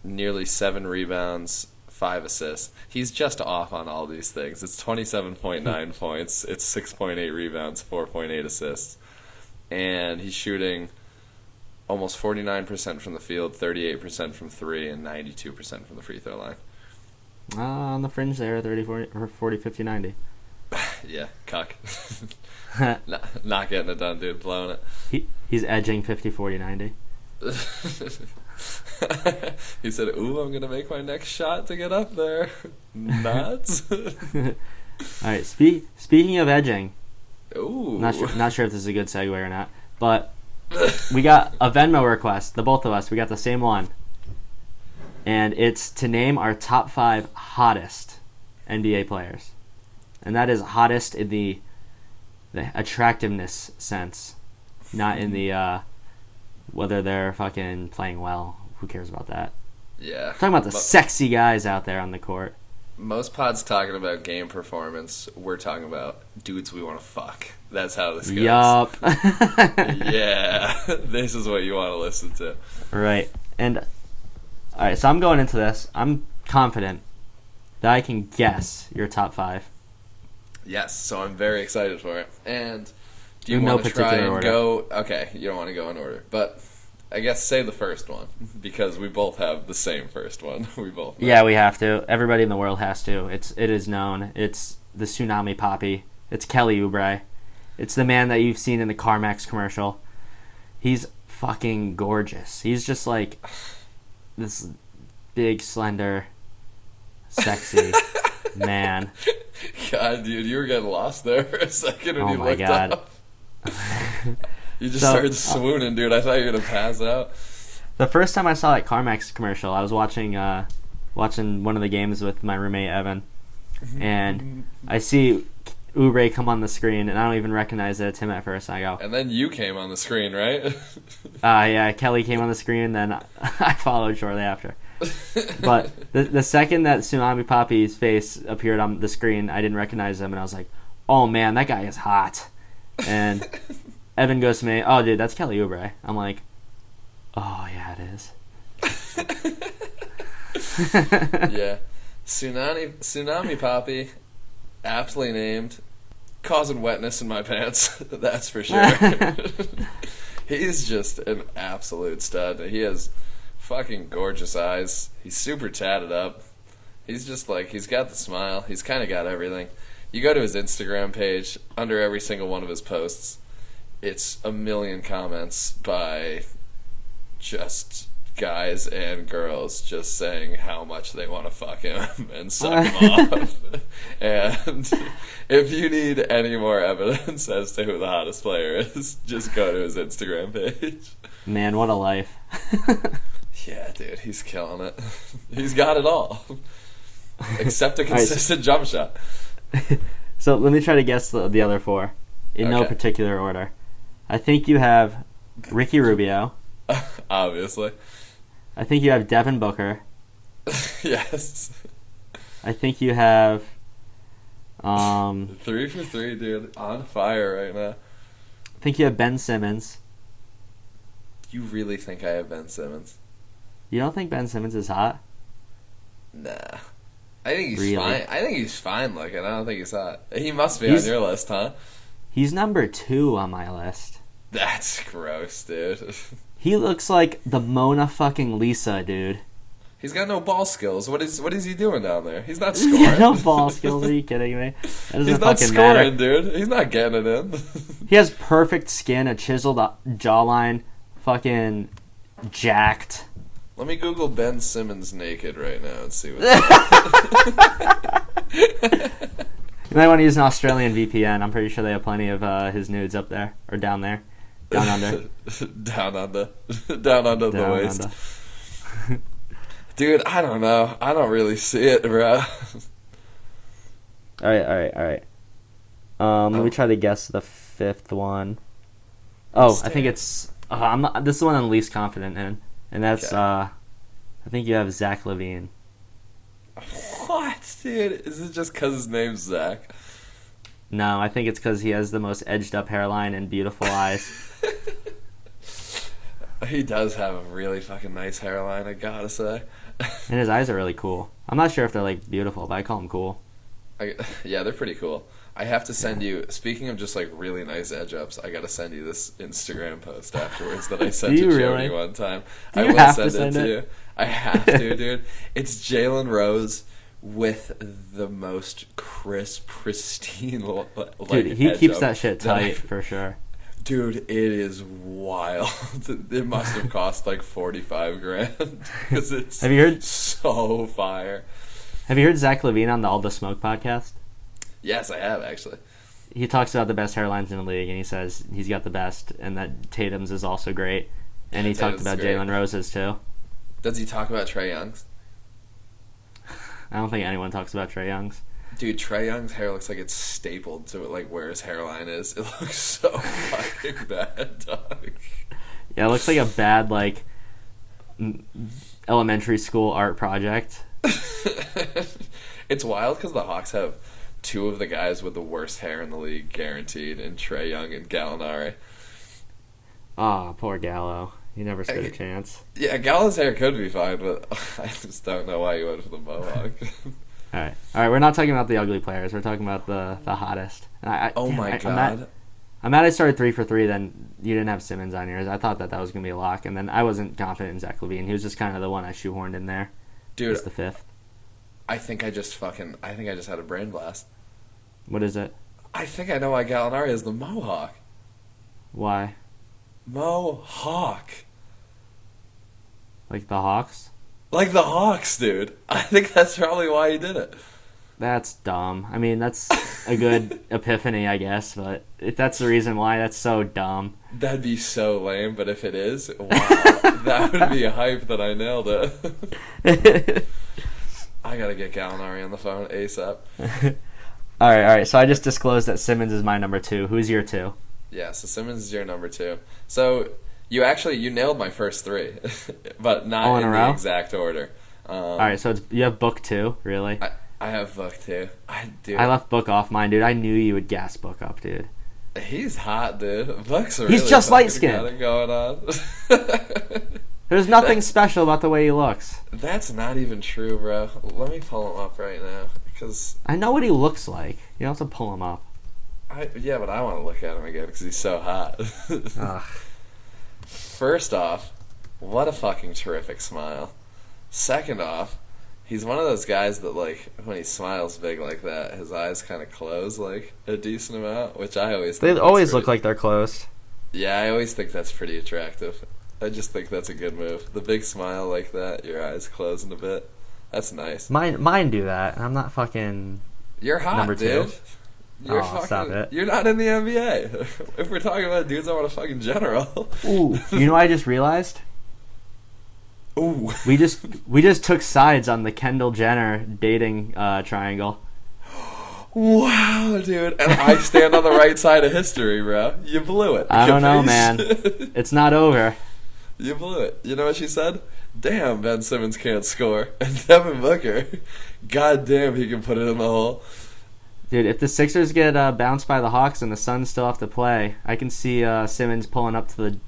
nearly 7 rebounds, 5 assists. He's just off on all these things. It's 27.9 points. It's 6.8 rebounds, 4.8 assists. And he's shooting almost 49% from the field, 38% from 3, and 92% from the free throw line. On the fringe there, 30, 40, 50, 90. Yeah, cuck. Not getting it done, dude. Blowing it. He's edging 50, 40, 90. He said, "Ooh, I'm gonna make my next shot to get up there." Nuts. All right. Speaking of edging, ooh, not sure if this is a good segue or not, but we got a Venmo request. The both of us, we got the same one, and it's to name our top 5 hottest NBA players, and that is hottest in the attractiveness sense, not in the whether they're fucking playing well. Who cares about that? Yeah. Talking about the sexy guys out there on the court. Most pods talking about game performance. We're talking about dudes we want to fuck. That's how this goes. Yup. Yeah. This is what you want to listen to. Right. And, alright, so I'm going into this. I'm confident that I can guess your top 5. Yes, so I'm very excited for it. And do you In want no to try particular and order. go... Okay, you don't want to go in order. But I guess say the first one, because we both have the same first one. We both know. Yeah, we have to. Everybody in the world has to. It is known. It's the Tsunami Poppy. It's Kelly Oubre. It's the man that you've seen in the CarMax commercial. He's fucking gorgeous. He's just like this big, slender, sexy man. God, dude, you were getting lost there for a second when Oh you my looked God. up. You just started swooning, dude. I thought you were going to pass out. The first time I saw that CarMax commercial, I was watching one of the games with my roommate Evan, and I see Oubre come on the screen, and I don't even recognize that it's him at first. I go, And then you came on the screen, right? yeah, Kelly came on the screen, and then I followed shortly after. But the second that Tsunami Papi's face appeared on the screen, I didn't recognize him, and I was like, "Oh man, that guy is hot." And Evan goes to me, "Oh dude, that's Kelly Oubre." I'm like, "Oh yeah, it is." Yeah, Tsunami Papi, aptly named, causing wetness in my pants. That's for sure. He's just an absolute stud. He has fucking gorgeous eyes. He's super tatted up. He's just like, he's got the smile. He's kind of got everything. You go to his Instagram page, under every single one of his posts, it's a million comments by just guys and girls just saying how much they want to fuck him and suck him off. And if you need any more evidence as to who the hottest player is, just go to his Instagram page. Man, what a life. Yeah, dude, he's killing it. He's got it all. Except a consistent jump shot. So let me try to guess the other four in no particular order. I think you have Ricky Rubio. Obviously. I think you have Devin Booker. Yes. I think you have 3 for 3, dude. On fire right now. I think you have Ben Simmons. You really think I have Ben Simmons? You don't think Ben Simmons is hot? Nah. I think he's Really? fine. I think he's fine looking. I don't think he's hot. He must be on your list, huh? He's number 2 on my list. That's gross, dude. He looks like the Mona fucking Lisa, dude. He's got no ball skills. What is he doing down there? He's not He's scoring. got no ball skills. Are you kidding me? That doesn't He's not fucking scoring, matter. dude. He's not getting it in. He has perfect skin, a chiseled jawline, fucking jacked. Let me Google Ben Simmons naked right now and see what. You might want to use an Australian VPN. I'm pretty sure they have plenty of his nudes up there or down there, down under, down under, down under the waist. Under. Dude, I don't know. I don't really see it, bro. All right. Let me try to guess the fifth one. Oh, I think it's. This is the one I'm least confident in, and that's. Okay. I think you have Zach LaVine. What, dude? Is it just because his name's Zach? No, I think it's because he has the most edged up hairline and beautiful eyes. He does have a really fucking nice hairline, I gotta say. And his eyes are really cool. I'm not sure if they're like beautiful, but I call them cool. Yeah, they're pretty cool. I have to send you, speaking of just like really nice edge ups, I gotta send you this Instagram post afterwards that I sent to Jody one time. Do you I will have send to send it to it? you. I have to, dude. It's Jalen Rose with the most crisp, pristine like Dude, he edge keeps up that shit tight for sure. Dude, it is wild. It must have cost like $45,000 because it's Have you heard? so fire. Have you heard Zach LaVine on the All the Smoke podcast? Yes, I have actually. He talks about the best hairlines in the league, and he says he's got the best, and that Tatum's is also great. And he talked Tatum's about great. Jalen Rose's too. Does he talk about Trae Young's? I don't think anyone talks about Trae Young's. Dude, Trae Young's hair looks like it's stapled to like where his hairline is. It looks so fucking bad, dog. Yeah, it looks like a bad like elementary school art project. It's wild because the Hawks have two of the guys with the worst hair in the league guaranteed in Trae Young and Gallinari. Ah, poor Gallo. He never stood a chance. Yeah, Gallo's hair could be fine, but I just don't know why he went for the mohawk. All right. We're not talking about the ugly players. We're talking about the hottest. And God. I'm mad I started 3 for 3. Then you didn't have Simmons on yours. I thought that was gonna be a lock, and then I wasn't confident in Zach LaVine. He was just kind of the one I shoehorned in there. Dude, He's the fifth. I think I just had a brain blast. What is it? I think I know why Gallinari is the mohawk. Why? Mohawk. Like the Hawks? Like the Hawks, dude. I think that's probably why he did it. That's dumb. I mean, that's a good epiphany, I guess, but if that's the reason why, that's so dumb. That'd be so lame, but if it is, wow. That would be hype that I nailed it. I gotta get Gallinari on the phone ASAP. All right. So I just disclosed that Simmons is my number 2. Who's your 2? Yeah, so Simmons is your number 2. So you nailed my first 3, but not All in in a the row? exact order. All right, so you have Book 2, really? I have Book too. I left Book off mine, dude. I knew you would gas Book up, dude. He's hot, dude. Book's really He's just fucking light-skinned. got it going on. There's nothing special about the way he looks. That's not even true, bro. Let me pull him up right now because I know what he looks like. You don't have to pull him up. yeah, but I want to look at him again because he's so hot. Ugh. First off, what a fucking terrific smile. Second off, he's one of those guys that, like, when he smiles big like that, his eyes kind of close, like, a decent amount, which I always think They always look like they're closed. Yeah, I always think that's pretty attractive. I just think that's a good move. The big smile like that, your eyes closing a bit. That's nice. Mine do that, and I'm not fucking... You're hot, Number 2. dude. You're Oh, stop it. You're not in the NBA. If we're talking about dudes, I want a fucking general. Ooh, you know what I just realized? Ooh. We just took sides on the Kendall Jenner dating triangle. Wow, dude. And I stand on the right side of history, bro. You blew it. I don't know, Capiche? man. It's not over. You blew it. You know what she said? Damn, Ben Simmons can't score. And Devin Booker, god damn, he can put it in the hole. Dude, if the Sixers get bounced by the Hawks and the Suns still have to play, I can see Simmons pulling up to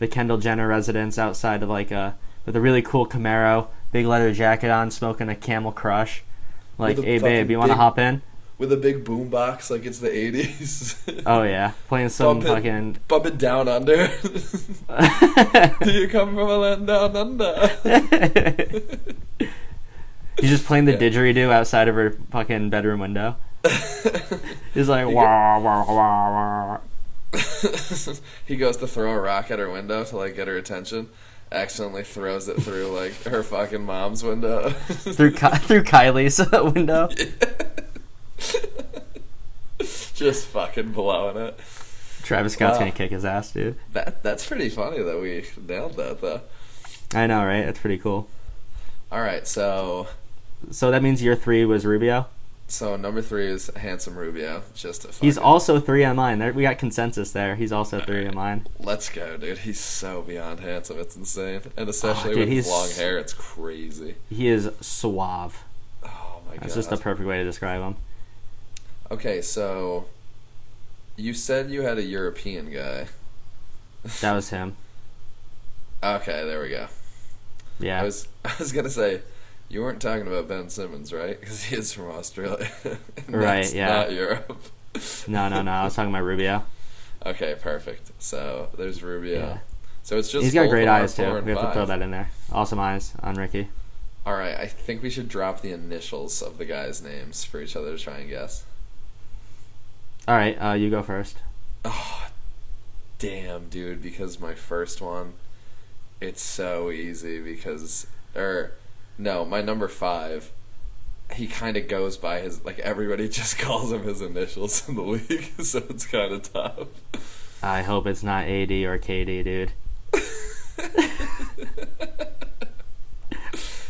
the Kendall Jenner residence outside of with a really cool Camaro, big leather jacket on, smoking a Camel Crush. Like, With a hey babe, fucking you want to big- hop in? With a big boom box like it's the 80s. Oh yeah, playing some fucking. Bump it down under. Do you come from a land down under? He's just playing the Yeah. didgeridoo outside of her fucking bedroom window. He's like, wah, wah, wah, wah. He goes to throw a rock at her window to, like, get her attention. Accidentally throws it through, like, her fucking mom's window. through Kylie's window. Just fucking blowing it. Travis Scott's Wow. gonna kick his ass, dude. That's pretty funny that we nailed that, though. I know, right? That's pretty cool. All right, so that means your 3 was Rubio. number 3 is Handsome Rubio. Just a fucking, He's also 3 on mine. We got consensus there. He's also 3 on mine. Let's go, dude. He's so beyond handsome. It's insane, and especially dude, with his he's- long hair, it's crazy. He is suave. Oh my god. That's just the perfect way to describe him. Okay, so you said you had a European guy. That was him. Okay, there we go. Yeah. I was gonna say you weren't talking about Ben Simmons, right? Because he is from Australia. And Right, that's yeah. Not Europe. No. I was talking about Rubio. Okay, perfect. So there's Rubio. Yeah. So it's just He's got full great bar, eyes, too. 4 and We have to 5. throw that in there. Awesome eyes on Ricky. All right, I think we should drop the initials of the guys' names for each other to try and guess. All right, you go first. Oh, damn, dude, because my first one, it's so easy because, my number 5, he kind of goes by his, like, everybody just calls him his initials in the league, so it's kind of tough. I hope it's not AD or KD, dude.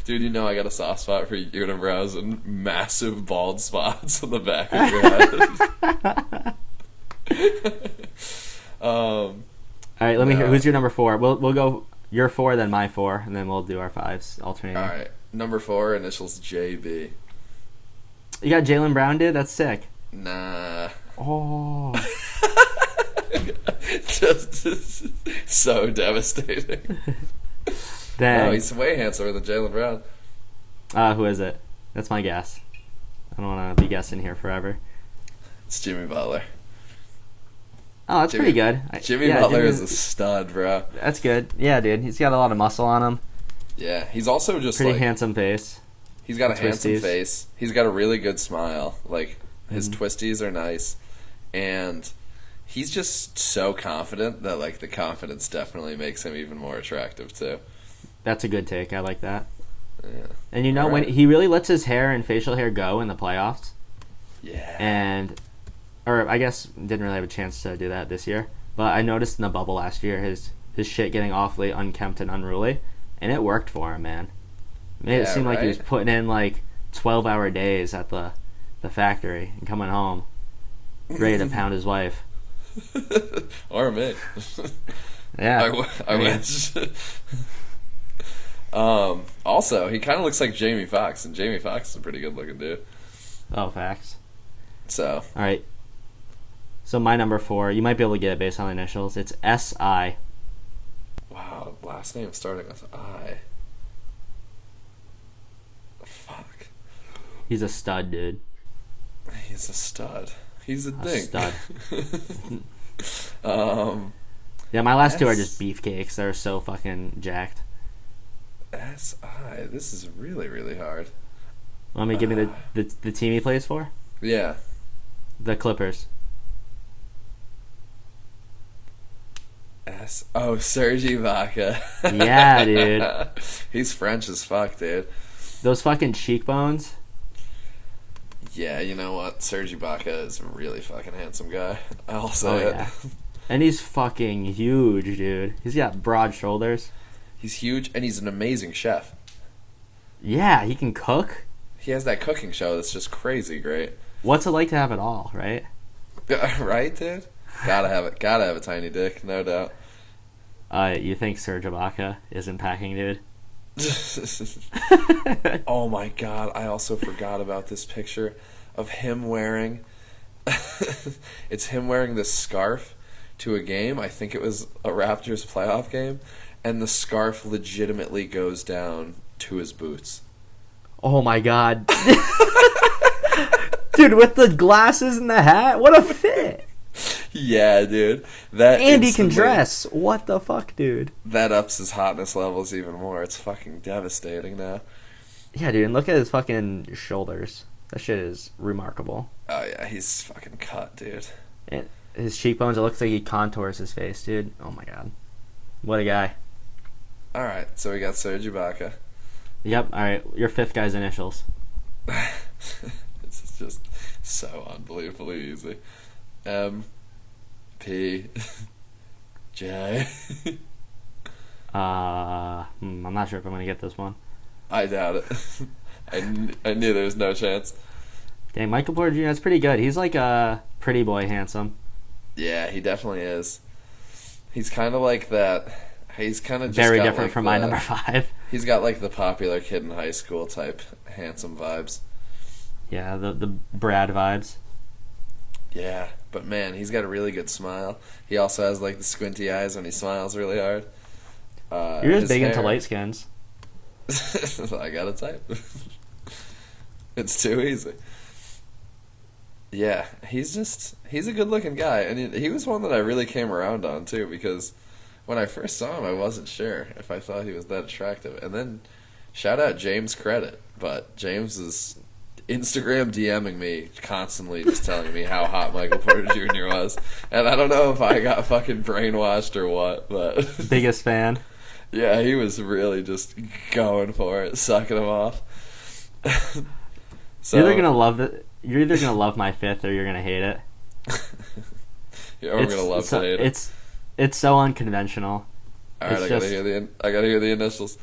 Dude, you know I got a soft spot for unibrows and massive bald spots on the back of your head. All right, let me hear. No. Who's your number 4? We'll go your 4, then my 4, and then we'll do our 5s alternating. All right, number 4, initials JB. You got Jaylen Brown, dude? That's sick. Nah. Oh. just so devastating. Dang. No, he's way handsomer than Jaylen Brown. Who is it? That's my guess. I don't want to be guessing here forever. It's Jimmy Butler. Oh, that's pretty good. Jimmy Butler is a stud, bro. That's good. Yeah, dude. He's got a lot of muscle on him. Yeah, he's also just Pretty like handsome face. he's got a handsome Twisties. face. He's got a really good smile. Like his Mm-hmm. twisties are nice, and he's just so confident that like the confidence definitely makes him even more attractive too. That's a good take. I like that. Yeah. And you know, when Alright. he really lets his hair and facial hair go in the playoffs, Yeah. or I guess didn't really have a chance to do that this year. But I noticed in the bubble last year his shit getting awfully unkempt and unruly, and it worked for him, man. It made it Yeah, seem like he was right? putting in like 12-hour days at the factory and coming home ready to pound his wife. Or me. Yeah, I mean, wish. Also, he kind of looks like Jamie Foxx, and Jamie Foxx is a pretty good looking dude. Oh, facts. So, All right. So my number 4, you might be able to get it based on the initials. It's S.I. wow, last name starting with I. Fuck. He's a stud, dude. He's a stud. He's a A dink. stud. Yeah, my last 2 are just beefcakes. They're so fucking jacked. S.I. This is really, really hard. Want me to give me the team he plays for? Yeah. The Clippers. Serge Ibaka. Yeah, dude. He's French as fuck, dude. Those fucking cheekbones. Yeah, you know what? Serge Ibaka is a really fucking handsome guy. I'll say it. Yeah. And he's fucking huge, dude. He's got broad shoulders. He's huge, and he's an amazing chef. Yeah, he can cook. He has that cooking show that's just crazy great. What's it like to have it all, right? Right, dude? Gotta have it. Gotta have a tiny dick, no doubt. You think Serge Ibaka isn't packing, dude? Oh my god, I also forgot about this picture of him wearing it's him wearing this scarf to a game. I think it was a Raptors playoff game, and the scarf legitimately goes down to his boots. Oh my god. Dude, with the glasses and the hat, what a fit. Yeah, dude. That And he can instantly- dress. What the fuck, dude? That ups his hotness levels even more. It's fucking devastating now. Yeah, dude, and look at his fucking shoulders. That shit is remarkable. Oh yeah, he's fucking cut, dude. And his cheekbones, it looks like he contours his face, dude. Oh my god. What a guy. Alright, so we got Serge Ibaka. Yep, alright. Your 5th guy's initials. It's just so unbelievably easy. M P J. I'm not sure if I'm gonna get this one. I doubt it. I knew there was no chance. Dang, Michael Porter Jr. That's pretty good. He's like a pretty boy handsome. Yeah, he definitely is. He's kind of like that. He's kind of just Very got different like from my number 5. He's got like the popular kid in high school type handsome vibes. Yeah, the Brad vibes. Yeah, but man, he's got a really good smile. He also has like the squinty eyes when he smiles really hard. You're just his big into hair- light skins. I got a type. It's too easy. Yeah, he's a good looking guy, and he was one that I really came around on too, because when I first saw him I wasn't sure if I thought he was that attractive. And then shout out James Credit, but James is Instagram DMing me constantly, just telling me how hot Michael Porter Jr. was, and I don't know if I got fucking brainwashed or what, but Biggest fan. yeah, he was really just going for it, sucking him off. So You're either gonna love my 5th or you're gonna hate it. yeah, we're gonna love to hate it. It's so unconventional. All right, it's I gotta just- hear the initials.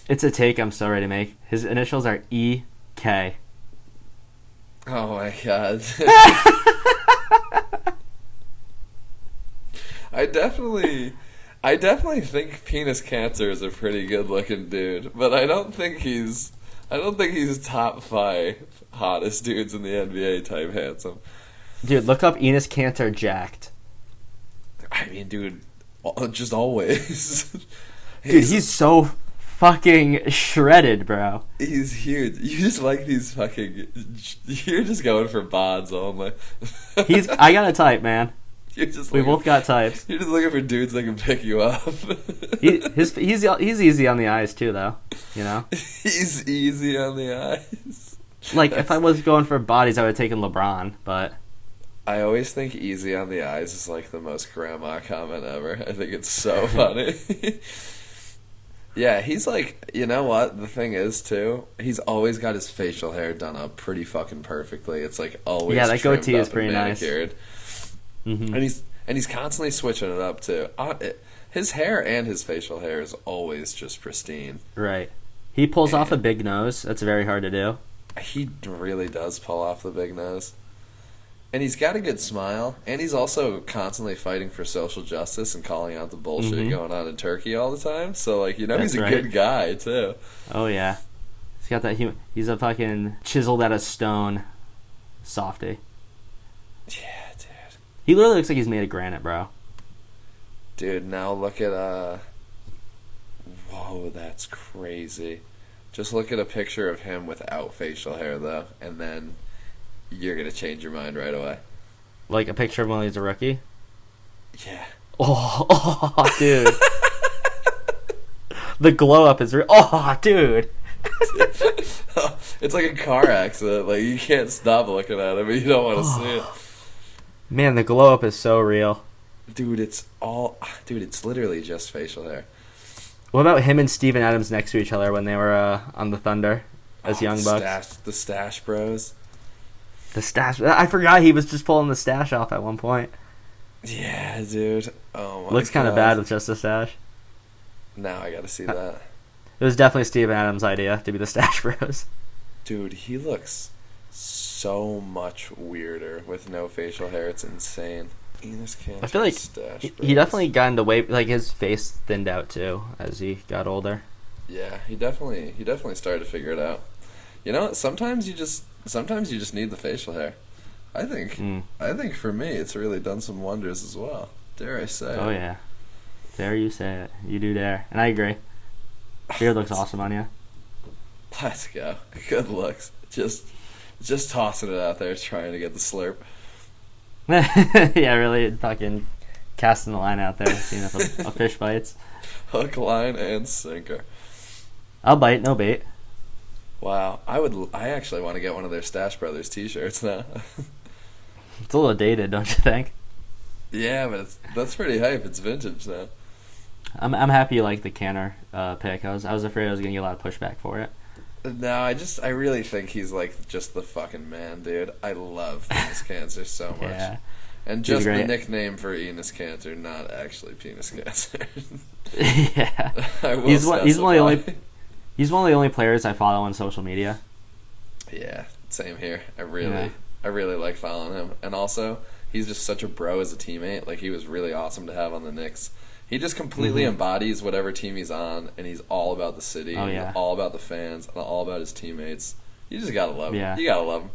It's a take I'm so ready to make. His initials are E.K. Oh my god. I definitely think Penis Cancer is a pretty good looking dude, but I don't think he's top 5 hottest dudes in the NBA type handsome. Dude, look up Enos Kanter jacked. I mean, dude, just always. Dude, he's so fucking shredded, bro. He's huge. You just like these fucking. You're just going for bods only. I got a type, man. You're just We looking- both got types. You're just looking for dudes that can pick you up. He's easy on the eyes too, though. You know, He's easy on the eyes. like if I was going for bodies, I would have taken LeBron, but I always think easy on the eyes is like the most grandma comment ever. I think it's so funny. Yeah, he's like, you know what? The thing is, too, he's always got his facial hair done up pretty fucking perfectly. It's like always Yeah, that trimmed goatee is up and pretty nice. manicured. Mhm. And he's constantly switching it up too. His hair and his facial hair is always just pristine. right. He pulls off a big nose. That's very hard to do. He really does pull off the big nose. And he's got a good smile, and he's also constantly fighting for social justice and calling out the bullshit going on in Turkey all the time. So, like, That's he's a right. good guy, too. Oh yeah, he's got that. He's a fucking chiseled out of stone softy. Yeah, dude. He literally looks like he's made of granite, bro. Dude, now look at, whoa, that's crazy. Just look at a picture of him without facial hair, though, and then you're going to change your mind right away. Like a picture of when he's a rookie. Yeah. Oh, dude. The glow up is dude. It's like a car accident. Like, you can't stop looking at it, but you don't want to see it. Man, the glow up is so real. Dude, it's literally just facial hair. What about him and Steven Adams next to each other when they were on the Thunder as Young Bucks? The Stash Bros. The stash. I forgot he was just pulling the stash off at one point. Yeah, dude. Oh my Looks kind of God. bad with just the stash. Now I gotta see that. It was definitely Steven Adams' idea to be the Stash Bros. Dude, he looks so much weirder with no facial hair. It's insane. Enos Cantor, I feel like Stash he Bros. definitely got into weight. Like his face thinned out too as he got older. Yeah, he definitely started to figure it out. You know, sometimes you just need the facial hair. I think for me it's really done some wonders as well. Dare I say? Oh yeah, dare you say it? You do dare, and I agree. Beard looks awesome on you. Let's go. Good looks. Just tossing it out there, trying to get the slurp. Yeah, really fucking casting the line out there, seeing if a fish bites. Hook, line, and sinker. I'll bite, no bait. Wow, I actually want to get one of their Stash Brothers T-shirts now. It's a little dated, don't you think? Yeah, but that's pretty hype. It's vintage now. I'm happy you like the Cantor pick. I was afraid I was gonna get a lot of pushback for it. No, I really think he's like just the fucking man, dude. I love Enos Cantor so much. Yeah. And He's just the great. nickname for Enos Cantor, not actually penis cancer. Yeah. I will He's one of the only specify. He's one of the only players I follow on social media. Yeah, same here. I Yeah. really like following him. And also, he's just such a bro as a teammate. Like, he was really awesome to have on the Knicks. He just completely embodies whatever team he's on, and he's all about the city, Oh, and yeah. all about the fans, and all about his teammates. You just gotta love him. Yeah. You gotta love him.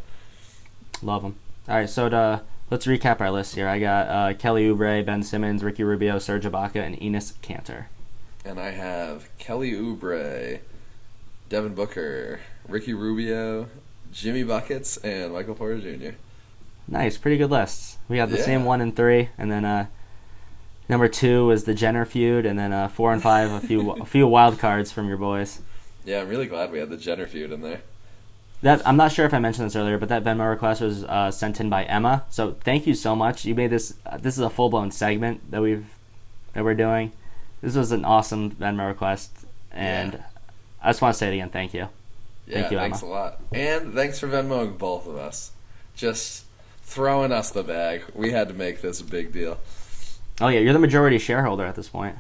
Love him. All right, so let's recap our list here. I got Kelly Oubre, Ben Simmons, Ricky Rubio, Serge Ibaka, and Enos Cantor. And I have Kelly Oubre, Devin Booker, Ricky Rubio, Jimmy Buckets, and Michael Porter Jr. Nice, pretty good lists. We got the Yeah. same 1 and 3, and then number 2 was the Jenner feud, and then 4 and 5 a few wild cards from your boys. Yeah, I'm really glad we had the Jenner feud in there. That I'm not sure if I mentioned this earlier, but that Venmo request was sent in by Emma. So thank you so much. You made this. This is a full blown segment that we're doing. This was an awesome Venmo request, and I just want to say it again. Thank you. Yeah, Thank you, thanks Emma. a lot. And thanks for Venmoing both of us. Just throwing us the bag. We had to make this a big deal. Oh yeah, you're the majority shareholder at this point.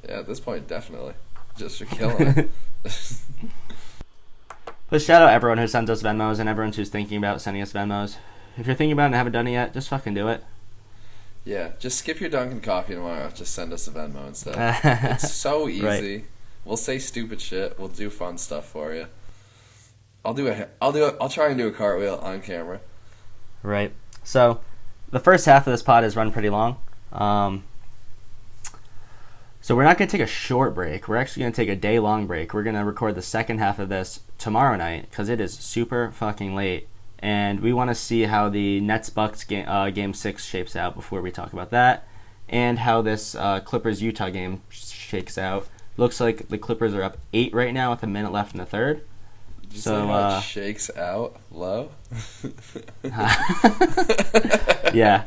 Yeah, at this point, definitely. Just for killing it. But shout out everyone who sends us Venmos and everyone who's thinking about sending us Venmos. If you're thinking about it and haven't done it yet, just fucking do it. Yeah, just skip your Dunkin' coffee tomorrow. Just send us a Venmo instead. It's so easy. Right. We'll say stupid shit. We'll do fun stuff for you. I'll try and do a cartwheel on camera. Right. So, the first half of this pod is run pretty long. So we're not going to take a short break. We're actually going to take a day-long break. We're going to record the second half of this tomorrow night because it is super fucking late. And we want to see how the Nets-Bucks game 6 shapes out before we talk about that. And how this Clippers-Utah game shakes out. Looks like the Clippers are up 8 right now with a minute left in the third. Did you So, say how it shakes out low? Yeah.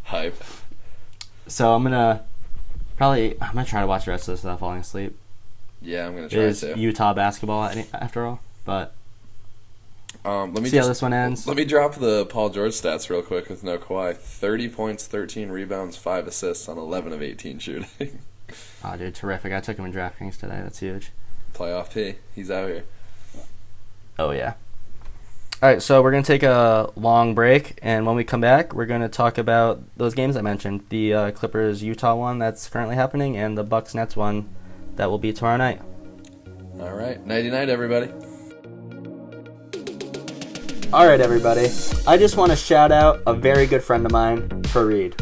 Hype. So I'm going to try to watch the rest of this without falling asleep. Yeah, I'm gonna It try is to. Utah basketball after all. But Let me see how this one ends. Let me drop the Paul George stats real quick with no Kawhi. 30 points, 13 rebounds, 5 assists on 11 of 18 shooting. Oh, dude, terrific. I took him in DraftKings today. That's huge. Playoff P. He's out here. Oh, yeah. All right, so we're going to take a long break, and when we come back, we're going to talk about those games I mentioned, the Clippers-Utah one that's currently happening and the Bucks-Nets one that will be tomorrow night. All right. Nighty-night, everybody. All right, everybody. I just want to shout out a very good friend of mine, Fareed.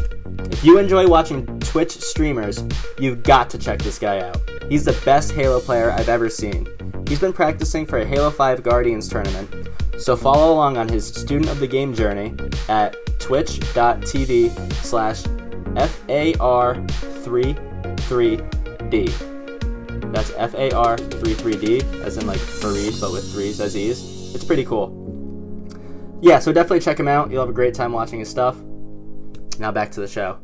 If you enjoy watching Twitch streamers, you've got to check this guy out. He's the best Halo player I've ever seen. He's been practicing for a Halo 5 Guardians tournament, so follow along on his Student of the Game journey at twitch.tv/FAR33D. That's FAR33D, as in like Fareed, but with threes as E's. It's pretty cool. Yeah, so definitely check him out. You'll have a great time watching his stuff. Now back to the show.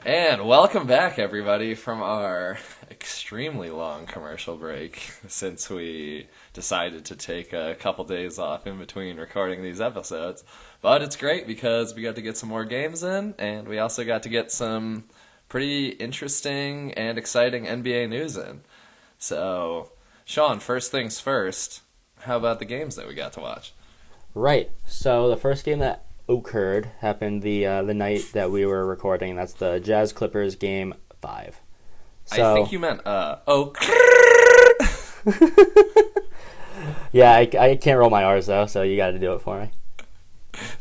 And welcome back, everybody, from our extremely long commercial break since we decided to take a couple days off in between recording these episodes. But it's great because we got to get some more games in, and we also got to get some pretty interesting and exciting NBA news in. So, Sean, first things first, how about the games that we got to watch? Right. So the first game that occurred happened the night that we were recording. That's the Jazz Clippers game 5. So, I think you meant yeah, I can't roll my R's though, so you got to do it for me.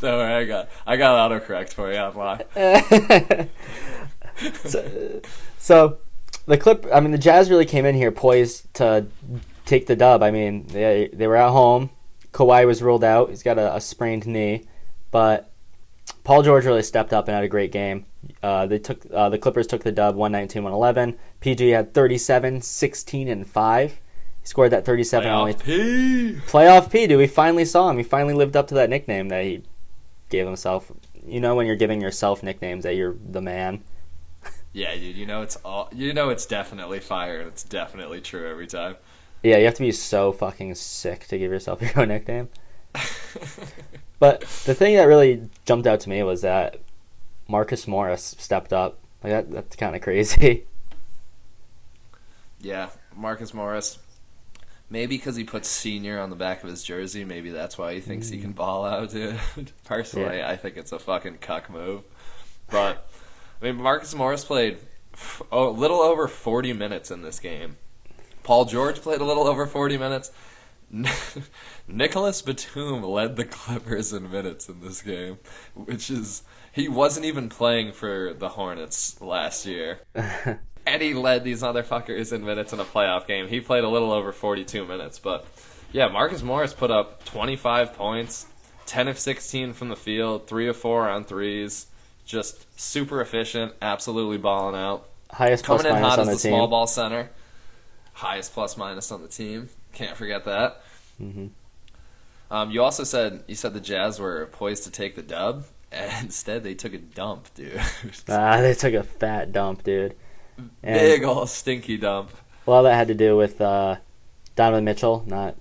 Don't worry, I got autocorrect for you online. So the Jazz really came in here poised to take the dub. I mean, they were at home. Kawhi was ruled out. He's got a sprained knee. But Paul George really stepped up and had a great game. The Clippers took the dub 119-111. PG had 37, 16, and 5. He scored that 37. Playoff P, dude. We finally saw him. He finally lived up to that nickname that he gave himself. You know when you're giving yourself nicknames that you're the man. Yeah, dude. It's definitely fire and it's definitely true every time. Yeah, you have to be so fucking sick to give yourself your own nickname. But the thing that really jumped out to me was that Marcus Morris stepped up. Like that's kind of crazy. Yeah, Marcus Morris. Maybe because he puts senior on the back of his jersey, maybe that's why he thinks he can ball out, dude. Personally, yeah. I think it's a fucking cuck move. But, I mean, Marcus Morris played a little over 40 minutes in this game. Paul George played a little over 40 minutes. Nicholas Batum led the Clippers in minutes in this game, which is, he wasn't even playing for the Hornets last year. And he led these motherfuckers in minutes in a playoff game. He played a little over 42 minutes. But, yeah, Marcus Morris put up 25 points, 10 of 16 from the field, 3 of 4 on threes. Just super efficient, absolutely balling out. Highest plus minus on the team. Coming in hot as the small ball center. Highest plus minus on the team. Can't forget that. Mm-hmm. You also said the Jazz were poised to take the dub, and instead they took a dump, dude. They took a fat dump, dude. And big old stinky dump. Well, that had to do with Donovan Mitchell not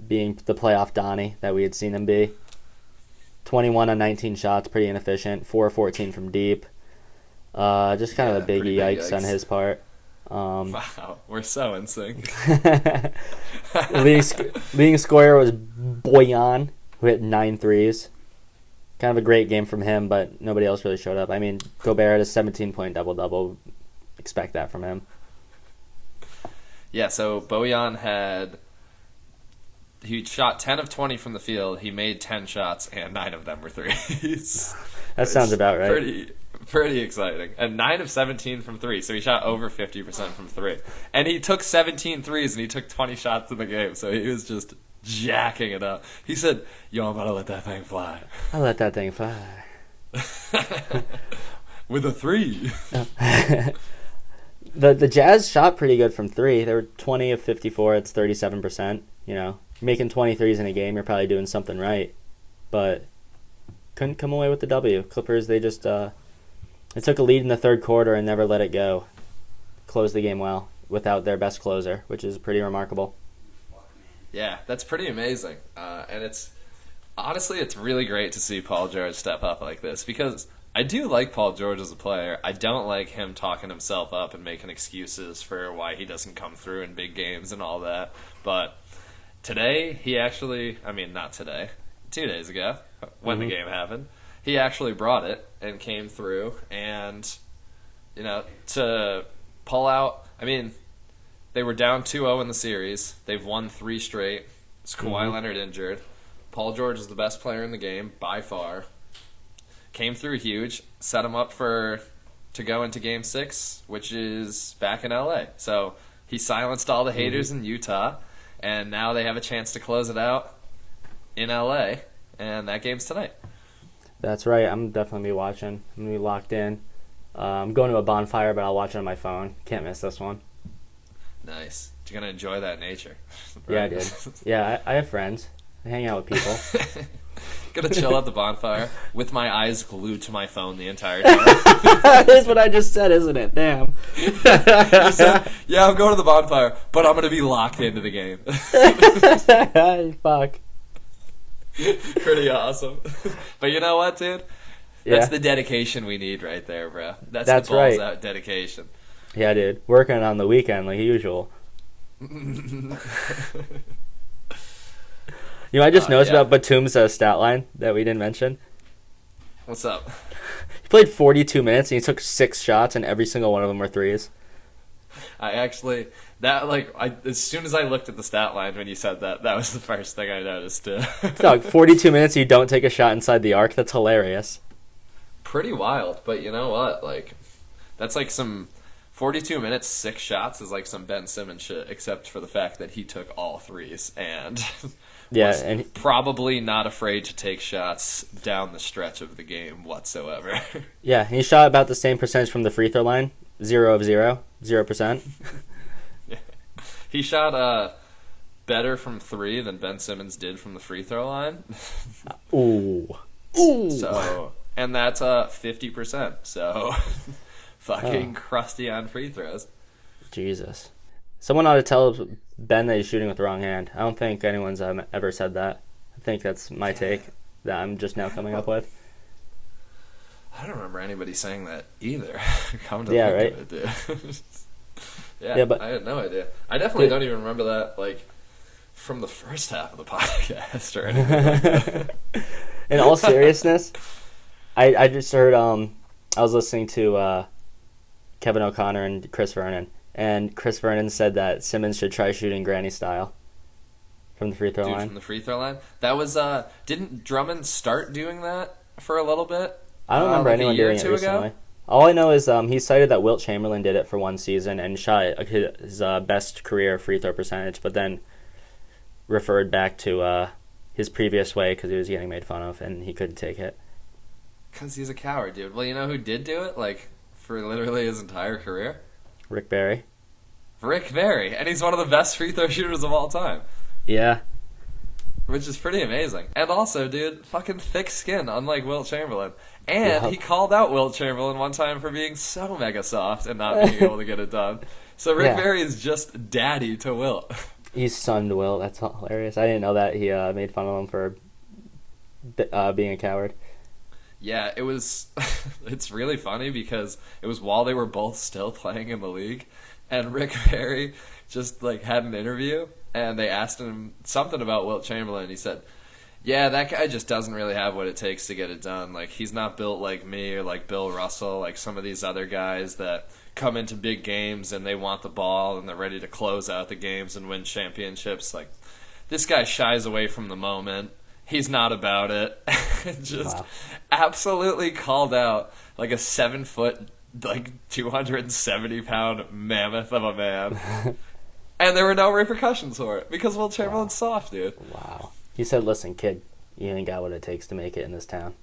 being the playoff Donnie that we had seen him be. 21 on 19 shots, pretty inefficient. 4 of 14 from deep. Just kind of a big yikes on his part. Wow, we're so in sync. leading scorer was Boyan, who hit 9 threes. Kind of a great game from him, but nobody else really showed up. I mean, Gobert had a 17-point double-double. Expect that from him. Yeah, so Bojan he shot 10 of 20 from the field. He made 10 shots, and 9 of them were threes. That sounds about right. Pretty exciting. And 9 of 17 from 3, so he shot over 50% from 3. And he took 17 threes, and he took 20 shots in the game, so he was just jacking it up. He said, yo, I'm about to let that thing fly. I'll let that thing fly. With a 3. The Jazz shot pretty good from 3. They were 20 of 54. It's 37%. You know, making 23s in a game, you're probably doing something right. But couldn't come away with the W. Clippers, they just they took a lead in the third quarter and never let it go. Closed the game well without their best closer, which is pretty remarkable. Yeah, that's pretty amazing. And it's really great to see Paul George step up like this because I do like Paul George as a player. I don't like him talking himself up and making excuses for why he doesn't come through in big games and all that. But today he actually, I mean, not today, 2 days ago, when the game happened, he actually brought it and came through and, to pull out, I mean, they were down 2-0 in the series. They've won 3 straight. It's Kawhi Leonard injured. Paul George is the best player in the game by far. Came through huge, set him up to go into Game 6, which is back in LA. So he silenced all the haters in Utah, and now they have a chance to close it out in LA, and that game's tonight. That's right. I'm definitely going to be watching. I'm going to be locked in. I'm going to a bonfire, but I'll watch it on my phone. Can't miss this one. Nice. You're going to enjoy that nature. Yeah, dude. Yeah, I have friends. I hang out with people. Gonna chill at the bonfire with my eyes glued to my phone the entire time. That's what I just said, isn't it? Damn. Yeah, I'm going to the bonfire, but I'm gonna be locked into the game. Fuck. Pretty awesome. But you know what, dude? That's the dedication we need right there, bro. That's the balls right. out dedication. Yeah, dude. Working on the weekend like usual. I just noticed about Batum's stat line that we didn't mention. What's up? He played 42 minutes and he took 6 shots and every single one of them were threes. As soon as I looked at the stat line when you said that was the first thing I noticed. Dog, 42 minutes you don't take a shot inside the arc? That's hilarious. Pretty wild, but you know what? That's like some 42 minutes, 6 shots is like some Ben Simmons shit, except for the fact that he took all threes and was probably not afraid to take shots down the stretch of the game whatsoever. Yeah, he shot about the same percentage from the free throw line, 0 of 0, 0%. Yeah. He shot better from 3 than Ben Simmons did from the free throw line. Ooh. So, and that's 50%. So, fucking crusty on free throws. Jesus. Someone ought to tell Ben that he's shooting with the wrong hand. I don't think anyone's ever said that. I think that's my take that I'm just now coming up with. I don't remember anybody saying that either. Come to right? Of it, dude. Yeah, but I had no idea. I definitely don't even remember that, from the first half of the podcast or anything like that. In all seriousness, I just heard, I was listening to Kevin O'Connor and Chris Vernon, and Chris Vernon said that Simmons should try shooting granny style from the free throw line. From the free throw line? That was, didn't Drummond start doing that for a little bit? I don't remember anyone doing it recently. All I know is he cited that Wilt Chamberlain did it for one season and shot his best career free throw percentage, but then referred back to his previous way because he was getting made fun of and he couldn't take it. Because he's a coward, dude. Well, you know who did do it, for literally his entire career? Rick Barry. Rick Barry, and he's one of the best free throw shooters of all time. Yeah. Which is pretty amazing. And also, dude, fucking thick skin, unlike Wilt Chamberlain. And he called out Wilt Chamberlain one time for being so mega soft and not being able to get it done. So Rick Barry is just daddy to Wilt. He's son to Wilt. That's hilarious. I didn't know that he made fun of him for being a coward. Yeah, it was... It's really funny because it was while they were both still playing in the league, and Rick Barry just, had an interview, and they asked him something about Wilt Chamberlain, and he said, yeah, that guy just doesn't really have what it takes to get it done. He's not built like me or like Bill Russell, like some of these other guys that come into big games and they want the ball and they're ready to close out the games and win championships. This guy shies away from the moment. He's not about it. Just absolutely called out a 7-foot, 270-pound mammoth of a man. And there were no repercussions for it because Wilt Chamberlain's soft, dude. Wow. He said, listen, kid, you ain't got what it takes to make it in this town.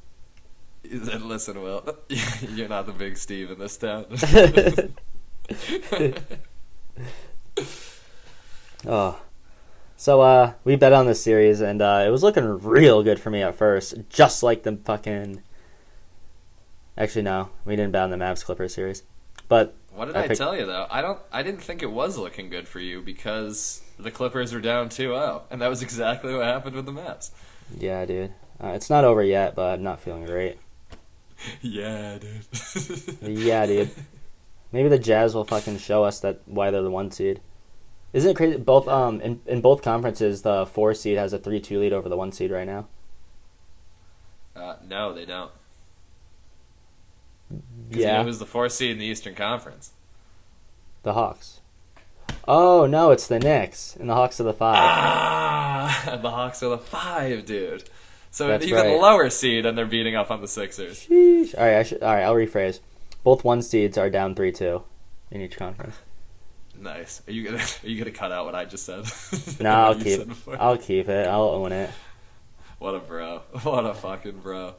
He said, listen, Will, you're not the big Steve in this town. So we bet on this series, and it was looking real good for me at first, just like the fucking... Actually, no, we didn't bet on the Mavs-Clippers series. But what did I tell you, though? I didn't think it was looking good for you because the Clippers were down 2-0, and that was exactly what happened with the Mavs. Yeah, dude. It's not over yet, but I'm not feeling great. Yeah, dude. Yeah, dude. Maybe the Jazz will fucking show us why they're the 1 seed. Isn't it crazy? Both in both conferences, the 4 seed has a 3-2 lead over the 1 seed right now. No, they don't. Because Yeah, you know who's the 4 seed in the Eastern Conference? the Hawks. Oh no, it's the Knicks and the Hawks are the 5. Ah, the Hawks are the 5, dude. So That's even right. the lower seed, and they're beating up on the Sixers. Sheesh. All right, all right. I'll rephrase. Both 1 seeds are down 3-2 in each conference. Nice. Are you gonna cut out what I just said? No, What I'll you keep. said before? I'll keep it. I'll own it. What a bro. What a fucking bro.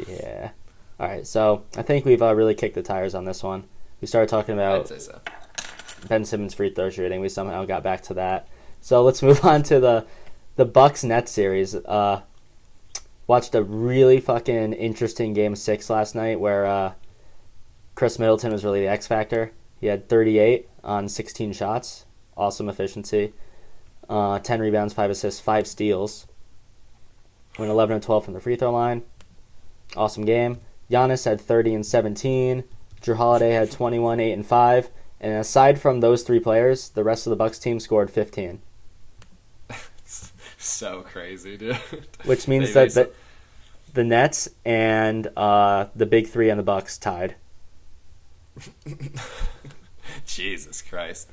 Yeah. All right. So I think we've really kicked the tires on this one. We started talking I'd about say so. Ben Simmons free throw shooting. We somehow got back to that. So let's move on to the Bucks Nets series. Watched a really fucking interesting game 6 last night where Chris Middleton was really the X factor. He had 38 on 16 shots. Awesome efficiency. 10 rebounds, 5 assists, 5 steals. Went 11 and 12 from the free throw line. Awesome game. Giannis had 30 and 17. Drew Holiday had 21, 8 and 5. And aside from those 3 players, the rest of the Bucks team scored 15. So crazy, dude. Which means They that the Nets and the big 3 on the Bucks tied. Jesus Christ.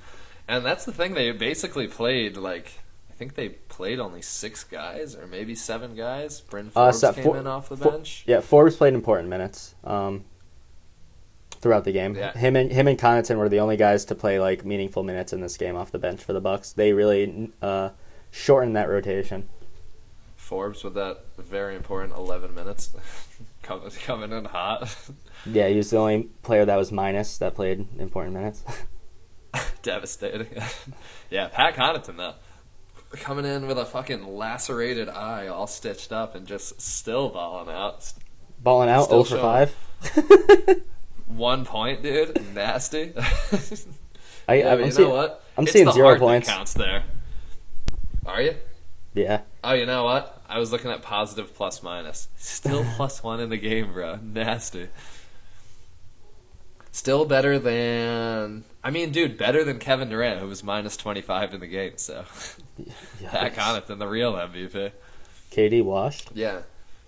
And that's the thing, they basically played, like, I think they played only 6 guys, or maybe 7 guys. Bryn Forbes came in off the bench. Yeah, Forbes played important minutes throughout the game. Yeah. Him and Connaughton were the only guys to play like meaningful minutes in this game off the bench for the Bucks. They really shortened that rotation. Forbes with that very important 11 minutes. coming in hot. Yeah, he was the only player that was minus that played important minutes. Devastating. Yeah, Pat Connaughton, though. Coming in with a fucking lacerated eye all stitched up and just still balling out. Balling out, Still 0 for showing. 5. 1 point, dude. Nasty. I'm you seeing, know what? I'm It's seeing the 0 heart that points. counts there. Are you? Yeah. Oh, you know what? I was looking at positive plus minus. Still +1 in the game, bro. Nasty. Still better than... I mean, dude, better than Kevin Durant, who was minus 25 in the game, so... Pat Connaughton, the real MVP. KD washed. Yeah.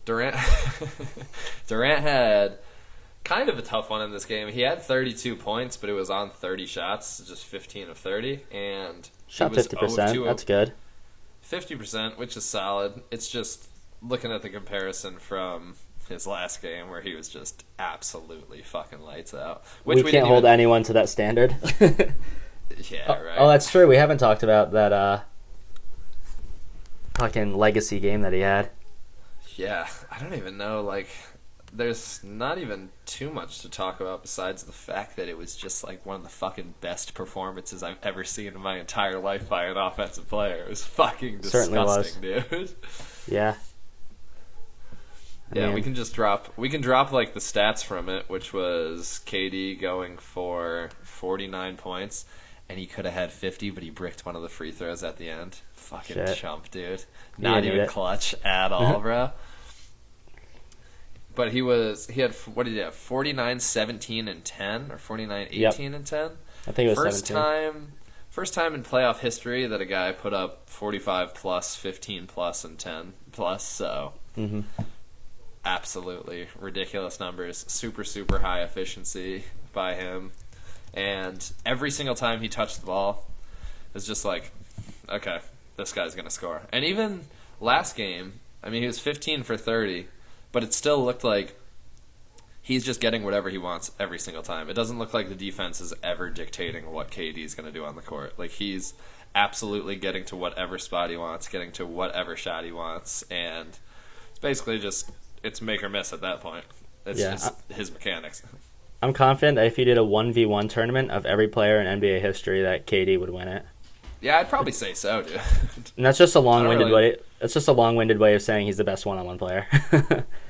Durant had kind of a tough one in this game. He had 32 points, but it was on 30 shots, just 15 of 30, and... Shot he was 50%. 0 of That's good. 50%, which is solid. It's just looking at the comparison from his last game where he was just absolutely fucking lights out. Which We can't hold anyone to that standard. Yeah, right. Oh, that's true. We haven't talked about that fucking legacy game that he had. Yeah, I don't even know, like, there's not even too much to talk about besides the fact that it was just, like, one of the fucking best performances I've ever seen in my entire life by an offensive player. It was fucking Certainly was. disgusting, dude. Yeah. Yeah, Man. we can drop like the stats from it, which was KD going for 49 points, and he could have had 50, but he bricked one of the free throws at the end. Fucking Shit. chump, dude. He Not didn't need even it. clutch at all, bro. But he had, what did he have? 49, 17, and 10, or 49, 18, and 10? I think it was First 17. time in playoff history that a guy put up 45 plus, 15 plus, and 10 plus, so... Mm-hmm. Absolutely ridiculous numbers. Super, super high efficiency by him. And every single time he touched the ball, it was just like, okay, this guy's going to score. And even last game, I mean, he was 15 for 30, but it still looked like he's just getting whatever he wants every single time. It doesn't look like the defense is ever dictating what KD is going to do on the court. Like, he's absolutely getting to whatever spot he wants, getting to whatever shot he wants, and it's basically just... It's make or miss at that point. It's just his mechanics. I'm confident that if you did a 1v1 tournament of every player in NBA history, that KD would win it. Yeah, I'd probably say so, dude. And that's just a long-winded really- way. That's just a long-winded way of saying he's the best one-on-one player.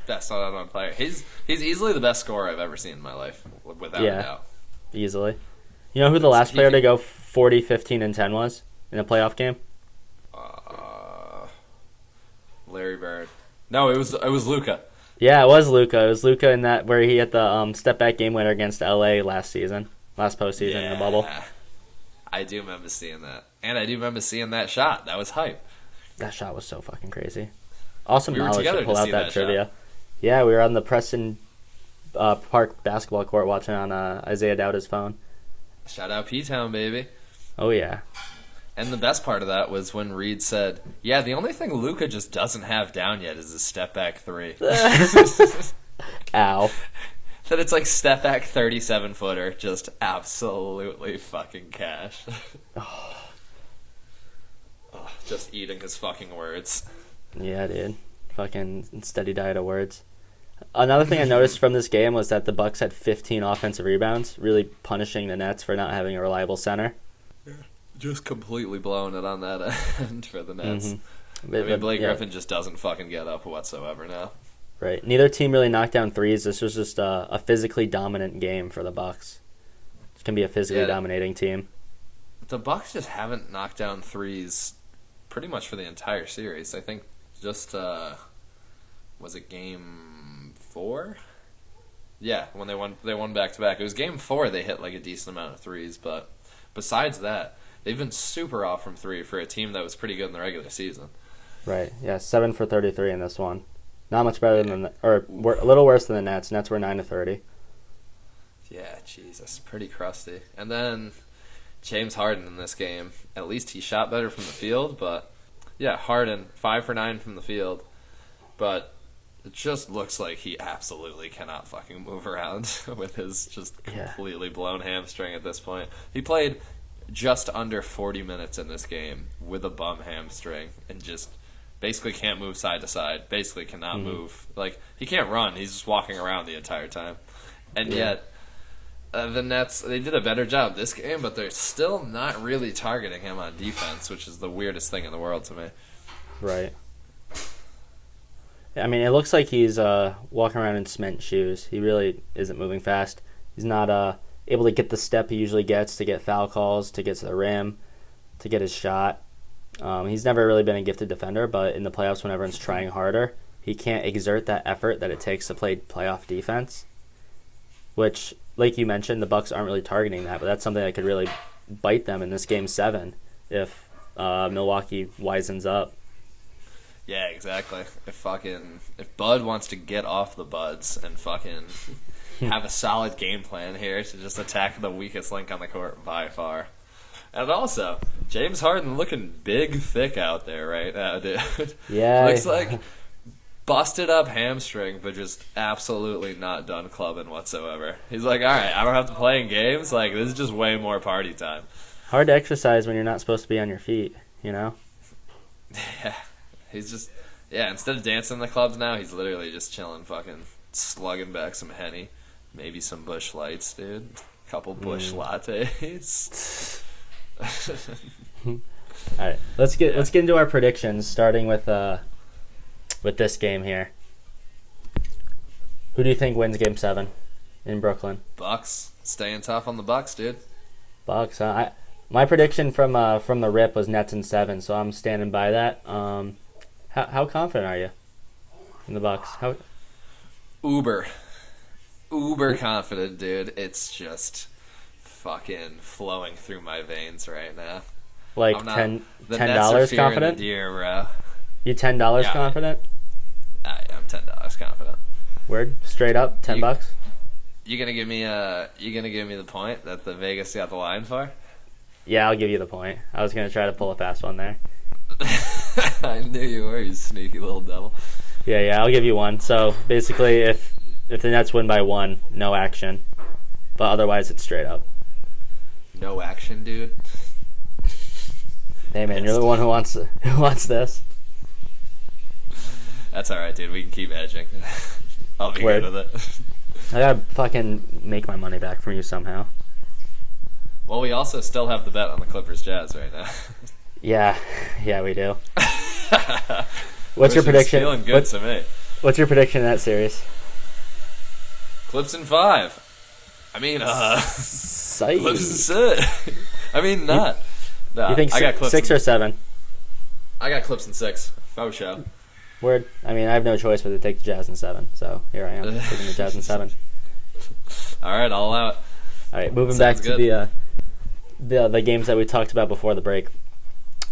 Best one-on-one player. He's easily the best scorer I've ever seen in my life, without a doubt. Easily. You know who the last player to go 40, 15, and 10 was in a playoff game? Larry Bird. No, it was Luka. Yeah, it was Luka. It was Luka in that where he had the step-back game winner against LA last postseason in the bubble. I do remember seeing that. And I do remember seeing that shot. That was hype. That shot was so fucking crazy. Awesome We were knowledge together to pull to out see that that trivia. shot. Yeah, we were on the Preston Park basketball court watching on Isaiah Dowda's phone. Shout out P-Town, baby. Oh, yeah. And the best part of that was when Reed said, yeah, the only thing Luka just doesn't have down yet is a step back three. Ow. That it's like step back 37-footer, just absolutely fucking cash. Oh, just eating his fucking words. Yeah, dude. Fucking steady diet of words. Another thing I noticed from this game was that the Bucks had 15 offensive rebounds, really punishing the Nets for not having a reliable center. Just completely blowing it on that end for the Nets. Mm-hmm. I mean, Blake Griffin just doesn't fucking get up whatsoever now. Right. Neither team really knocked down threes. This was just a physically dominant game for the Bucks. It's going to be a physically dominating team. The Bucks just haven't knocked down threes pretty much for the entire series. I think just, was it game 4? Yeah, when they won back-to-back. It was game 4 they hit like a decent amount of threes, but besides that, they've been super off from three for a team that was pretty good in the regular season. Right. Yeah, 7 for 33 in this one. Not much better than a little worse than the Nets. Nets were 9 to 30. Yeah, Jesus, pretty crusty. And then James Harden in this game, at least he shot better from the field, but yeah, Harden 5 for 9 from the field, but it just looks like he absolutely cannot fucking move around with his just completely blown hamstring at this point. He played just under 40 minutes in this game with a bum hamstring and just basically can't move side to side, basically cannot move. Like, he can't run, he's just walking around the entire time. And yet, the Nets, they did a better job this game, but they're still not really targeting him on defense, which is the weirdest thing in the world to me. Right. I mean, it looks like he's walking around in cement shoes. He really isn't moving fast. He's not able to get the step he usually gets to get foul calls, to get to the rim, to get his shot. He's never really been a gifted defender, but in the playoffs when everyone's trying harder, he can't exert that effort that it takes to play playoff defense, which, like you mentioned, the Bucks aren't really targeting that, but that's something that could really bite them in this Game 7 if Milwaukee wisens up. Yeah, exactly. If Bud wants to get off the Buds and fucking have a solid game plan here to just attack the weakest link on the court by far. And also, James Harden looking big, thick out there right now, dude. Yeah. Looks like busted up hamstring, but just absolutely not done clubbing whatsoever. He's like, all right, I don't have to play in games. Like, this is just way more party time. Hard to exercise when you're not supposed to be on your feet, you know? Yeah. He's just, instead of dancing in the clubs now, he's literally just chilling, fucking slugging back some Henny. Maybe some Busch Lights, dude. Couple Busch lattes. All right, let's get into our predictions, starting with this game here. Who do you think wins Game 7 in Brooklyn? Bucks. Staying tough on the Bucks, dude. Bucks. My prediction from the rip was Nets in 7, so I'm standing by that. How confident are you in the Bucks? Uber confident, dude. It's just fucking flowing through my veins right now. Like $10 confident? Deer, bro. You $10 confident? I'm $10 confident. Word? Straight up, $10? You gonna give me the point that the Vegas got the line for? Yeah, I'll give you the point. I was gonna try to pull a fast one there. I knew you were, you sneaky little devil. Yeah, I'll give you one. So basically, if the Nets win by 1, no action, but otherwise it's straight up. No action, dude. Hey man, you're the one who wants this. That's all right, dude. We can keep edging. I'll be good with it. I gotta fucking make my money back from you somehow. Well, we also still have the bet on the Clippers Jazz right now. Yeah, we do. What's your prediction? Feeling good to me. What's your prediction in that series? Clips in 5. I mean, Clips in 6. I mean, not. You think I got Clips 6 or 7? I got Clips in 6. Faux show. Word. I mean, I have no choice but to take the Jazz in 7, so here I am taking the Jazz in 7. All right, I'll allow it. All right, moving back to the games that we talked about before the break.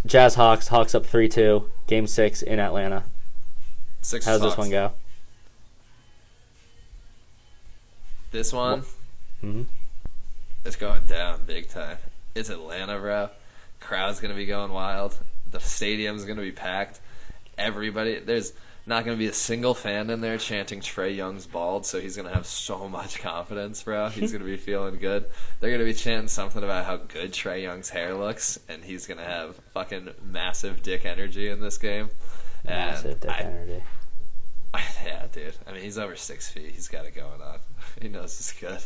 Jazz Hawks. Hawks up 3-2. Game 6 in Atlanta. Sixers How does this Hawks. one go? This one, Mm-hmm. it's going down big time. It's Atlanta, bro. Crowd's gonna be going wild. The stadium's gonna be packed. Everybody, there's not gonna be a single fan in there chanting Trae Young's bald, so he's gonna have so much confidence, bro. He's gonna be feeling good. They're gonna be chanting something about how good Trae Young's hair looks, and he's gonna have fucking massive dick energy in this game. Massive dick energy. Yeah, dude. I mean, he's over 6 feet. He's got it going on. He knows he's good.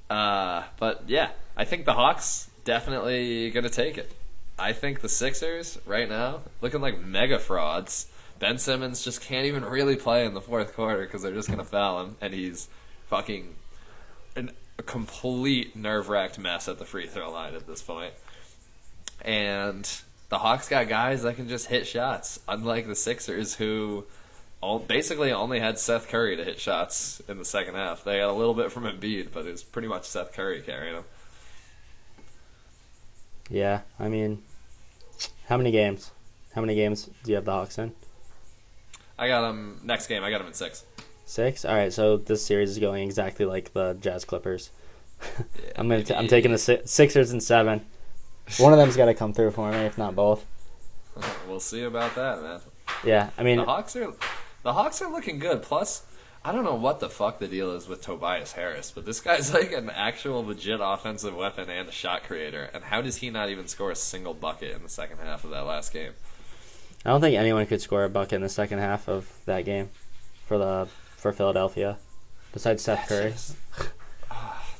But yeah, I think the Hawks definitely gonna take it. I think the Sixers right now looking like mega frauds. Ben Simmons just can't even really play in the fourth quarter because they're just gonna foul him, and he's fucking a complete nerve-wracked mess at the free throw line at this point. And the Hawks got guys that can just hit shots, unlike the Sixers, who basically only had Seth Curry to hit shots in the second half. They got a little bit from Embiid, but it was pretty much Seth Curry carrying them. Yeah, I mean, how many games? How many games do you have the Hawks in? I got them next game. I got them in 6. 6. All right, so this series is going exactly like the Jazz Clippers. Yeah, I'm taking the Sixers in 7. One of them's got to come through for me, if not both. We'll see about that, man. Yeah, I mean, The Hawks are looking good. Plus, I don't know what the fuck the deal is with Tobias Harris, but this guy's like an actual legit offensive weapon and a shot creator. And how does he not even score a single bucket in the second half of that last game? I don't think anyone could score a bucket in the second half of that game for Philadelphia, besides Seth Curry.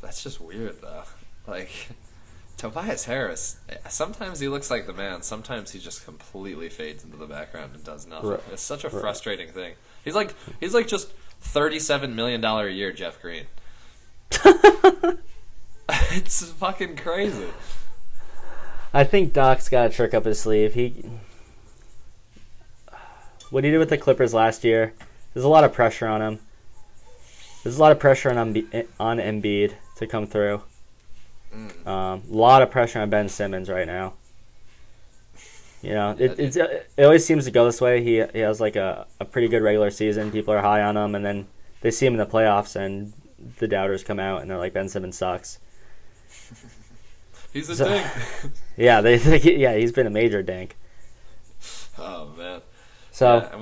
That's just weird, though. Like, Tobias Harris, sometimes he looks like the man. Sometimes he just completely fades into the background and does nothing. Right. It's such a frustrating thing. He's like just $37 million a year, Jeff Green. It's fucking crazy. I think Doc's got a trick up his sleeve. What he did with the Clippers last year, there's a lot of pressure on him. There's a lot of pressure on Embiid to come through. A lot of pressure on Ben Simmons right now. You know, it always seems to go this way. He has like a pretty good regular season. People are high on him, and then they see him in the playoffs, and the doubters come out, and they're like, Ben Simmons sucks. He's a dink. Yeah, they think he's been a major dink. Oh man. So yeah, and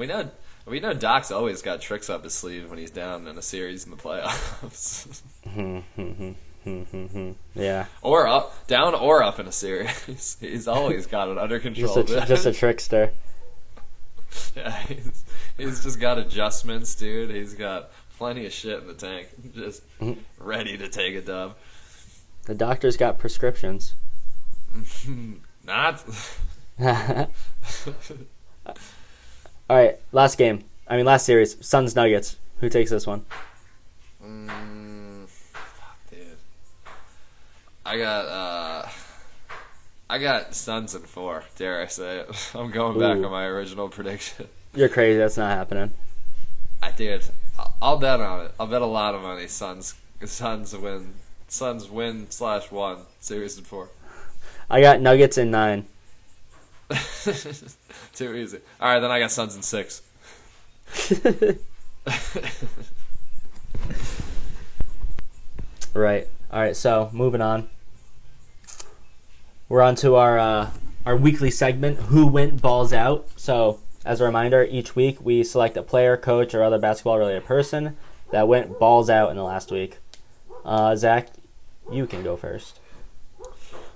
we know Doc's always got tricks up his sleeve when he's down in a series in the playoffs. Yeah. Or down or up in a series. He's always got it under control. Just a trickster. Yeah, he's just got adjustments, dude. He's got plenty of shit in the tank, just ready to take a dub. The doctor's got prescriptions. Not. All right, last series. Suns Nuggets. Who takes this one? Fuck, dude. I got Suns in 4. Dare I say it? I'm going back on my original prediction. You're crazy. That's not happening. I did. I'll bet on it. I'll bet a lot of money. Suns win. Suns win/1 series in 4. I got Nuggets in 9. Too easy. All right, then I got Suns in 6. Right. All right. So moving on. We're on to our weekly segment, Who Went Balls Out. So as a reminder, each week we select a player, coach, or other basketball-related person that went balls out in the last week. Zach, you can go first.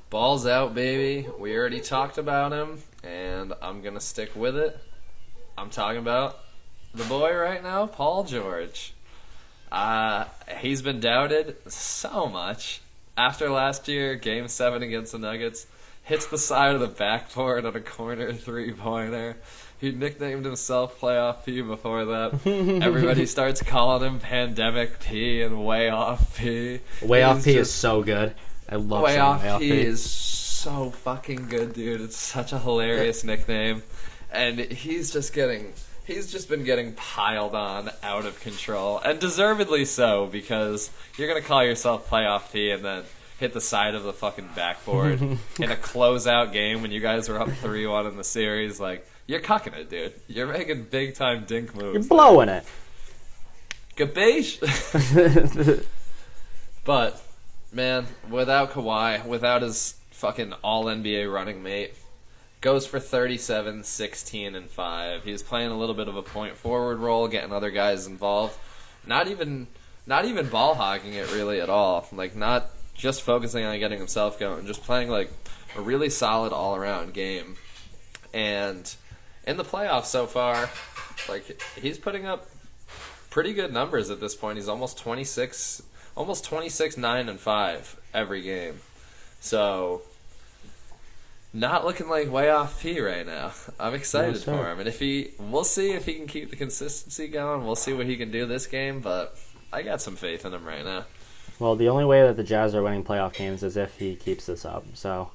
Balls out, baby. We already talked about him, and I'm going to stick with it. I'm talking about the boy right now, Paul George. He's been doubted so much. After last year, Game 7 against the Nuggets, hits the side of the backboard on a corner three-pointer. He nicknamed himself Playoff P before that. Everybody starts calling him Pandemic P and Way Off P. Way Off P is so good. I love Way Off Way Off P is so fucking good, dude. It's such a hilarious nickname. And he's just been getting piled on out of control. And deservedly so, because you're going to call yourself Playoff P and then hit the side of the fucking backboard in a closeout game when you guys were up 3-1 in the series. Like, you're cucking it, dude. You're making big-time dink moves. You're blowing it. Gabesh. But, man, without Kawhi, without his fucking all-NBA running mate, goes for 37, 16, and 5. He's playing a little bit of a point forward role, getting other guys involved. Not even ball hogging it really at all. Like, not just focusing on getting himself going, just playing like a really solid all-around game. And in the playoffs so far, like, he's putting up pretty good numbers at this point. He's almost 26, 9, and 5 every game. So, not looking like way off P right now. I'm excited for him. And we'll see if he can keep the consistency going. We'll see what he can do this game, but I got some faith in him right now. Well, the only way that the Jazz are winning playoff games is if he keeps this up. So,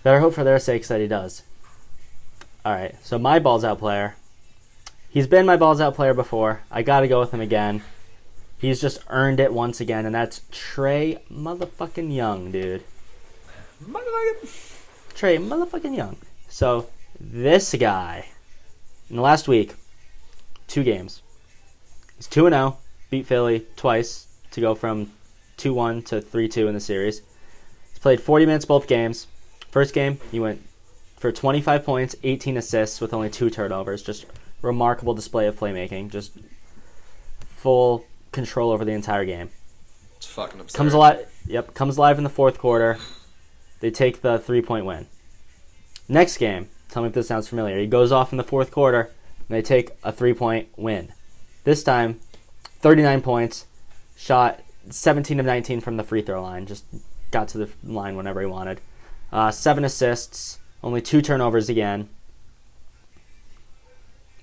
better hope for their sakes that he does. All right, so my balls out player. He's been my balls out player before. I got to go with him again. He's just earned it once again, and that's Trae motherfucking Young, dude. Trae motherfucking Young. So, this guy, in the last week, 2 games. He's 2-0, beat Philly twice to go from 2-1 to 3-2 in the series. He's played 40 minutes both games. First game, he went for 25 points, 18 assists with only 2 turnovers. Just remarkable display of playmaking. Just full control over the entire game. It's fucking absurd. Comes alive in the fourth quarter. They take the 3-point win. Next game, tell me if this sounds familiar. He goes off in the fourth quarter, and they take a 3-point win. This time, 39 points, shot 17 of 19 from the free throw line. Just got to the line whenever he wanted. 7 assists, only 2 turnovers again.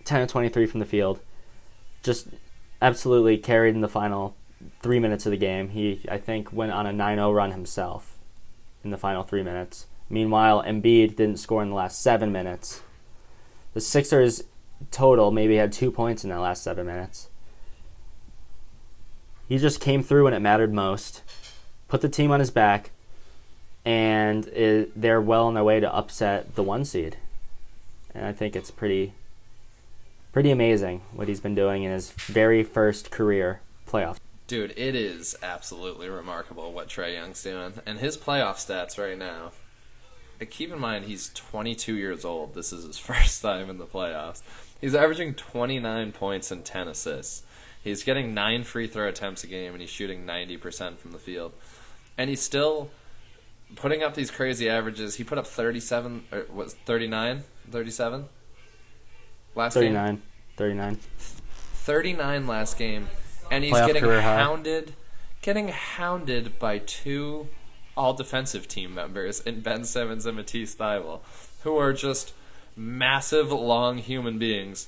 10 of 23 from the field. Just absolutely carried in the final 3 minutes of the game. He, I think, went on a 9-0 run himself in the final 3 minutes. Meanwhile, Embiid didn't score in the last 7 minutes. The Sixers total maybe had 2 points in that last 7 minutes. He just came through when it mattered most, put the team on his back, and they're well on their way to upset the 1 seed. And I think it's pretty amazing what he's been doing in his very first career playoff. Dude, it is absolutely remarkable what Trae Young's doing. And his playoff stats right now, keep in mind he's 22 years old. This is his first time in the playoffs. He's averaging 29 points and 10 assists. He's getting 9 free throw attempts a game, and he's shooting 90% from the field. And he's still putting up these crazy averages. He put up 37, or was 39? 37? Last 39. game? 39. 39 last game. And he's getting hounded by 2 all-defensive team members in Ben Simmons and Matisse Thybulle, who are just massive, long human beings.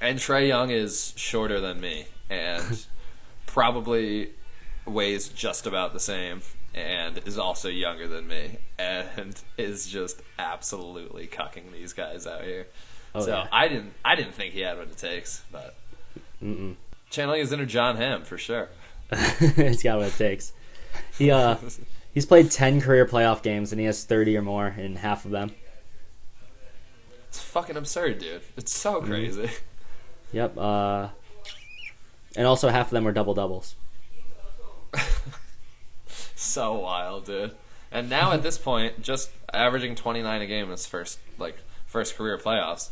And Trae Young is shorter than me and probably weighs just about the same and is also younger than me and is just absolutely cucking these guys out here. Yeah. I didn't think he had what it takes, but channeling his inner John Hamm for sure. He's got what it takes. He's played 10 career playoff games and he has 30 or more in half of them. It's fucking absurd, dude. It's so crazy. Yep. And also half of them were double doubles. So wild, dude. And now at this point, just averaging 29 a game in his first career playoffs.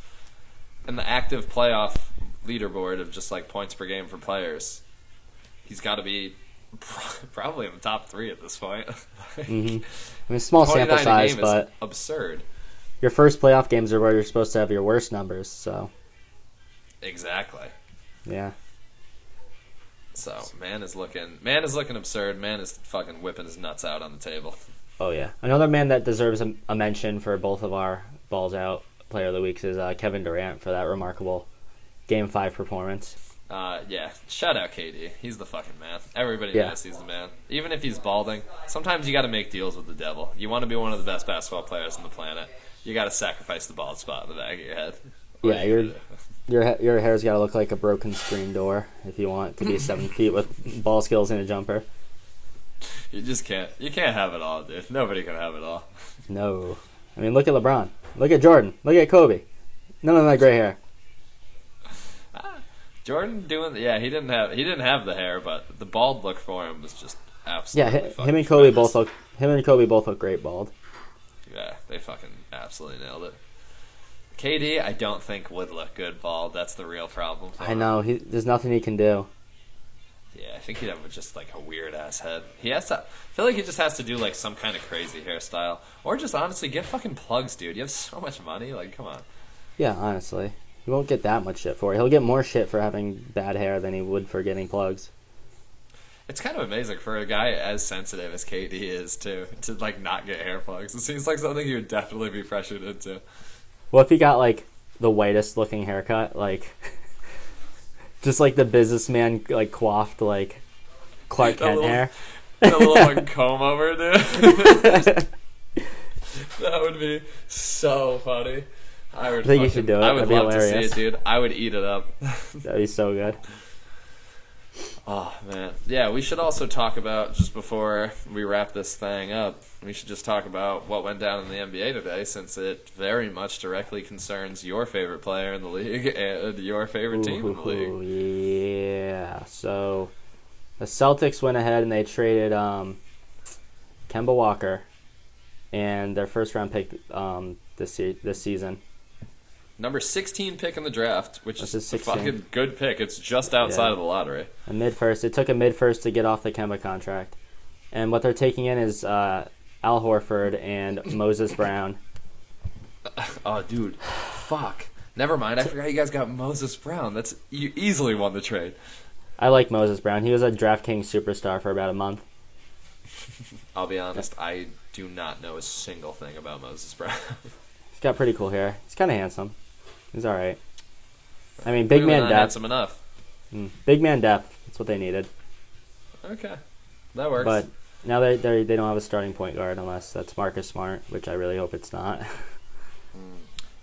And the active playoff leaderboard of just like points per game for players, he's got to be probably in the top 3 at this point. I mean, small sample size, but absurd. Your first playoff games are where you're supposed to have your worst numbers, so. Exactly. Yeah. So man is looking absurd. Man is fucking whipping his nuts out on the table. Oh yeah, another man that deserves a mention for both of our balls out player of the weeks is Kevin Durant for that remarkable Game 5 performance. Yeah, shout out KD. He's the fucking man. Everybody knows he's the man. Even if he's balding, sometimes you got to make deals with the devil. You want to be one of the best basketball players on the planet, you got to sacrifice the bald spot in the back of your head. Yeah, your hair's got to look like a broken screen door if you want to be 7 feet with ball skills and a jumper. You just can't. You can't have it all, dude. Nobody can have it all. No. I mean, look at LeBron. Look at Jordan. Look at Kobe. None of that gray hair. Jordan he didn't have the hair, but the bald look for him was just absolutely. Yeah, him and Kobe both look great bald. Yeah, they fucking absolutely nailed it. KD, I don't think would look good bald. That's the real problem for him. I know. There's nothing he can do. Yeah, I think he'd have just like a weird ass head. He has to. I feel like he just has to do like some kind of crazy hairstyle, or just honestly get fucking plugs, dude. You have so much money. Like, come on. Yeah, honestly, he won't get that much shit for it. He'll get more shit for having bad hair than he would for getting plugs. It's kind of amazing for a guy as sensitive as KD is to like not get hair plugs. It seems like something you would definitely be pressured into. Well, if he got like the whitest looking haircut, like just like the businessman like coiffed like Clark Kent hair, a little like comb over, dude. That would be so funny. I think you should do it. I would love hilarious. to see it, dude. I would eat it up. That'd be so good. Oh, man. Yeah, we should also talk about, just before we wrap this thing up, we should just talk about what went down in the NBA today, since it very much directly concerns your favorite player in the league and your favorite team in the league. Yeah. So the Celtics went ahead and they traded Kemba Walker and their first round pick this season. Number 16 pick in the draft, which is a 16. fucking good pick. It's just outside of the lottery. A mid-first. It took a mid-first to get off the Kemba contract. And what they're taking in is Al Horford and Moses Brown. Oh, dude. Fuck. Never mind. I forgot you guys got Moses Brown. You easily won the trade. I like Moses Brown. He was a DraftKings superstar for about a month. I'll be honest. I do not know a single thing about Moses Brown. He's got pretty cool hair. He's kind of handsome. He's all right. I mean, big man depth. Handsome enough. Big man depth. That's what they needed. Okay, that works. But now they don't have a starting point guard unless that's Marcus Smart, which I really hope it's not.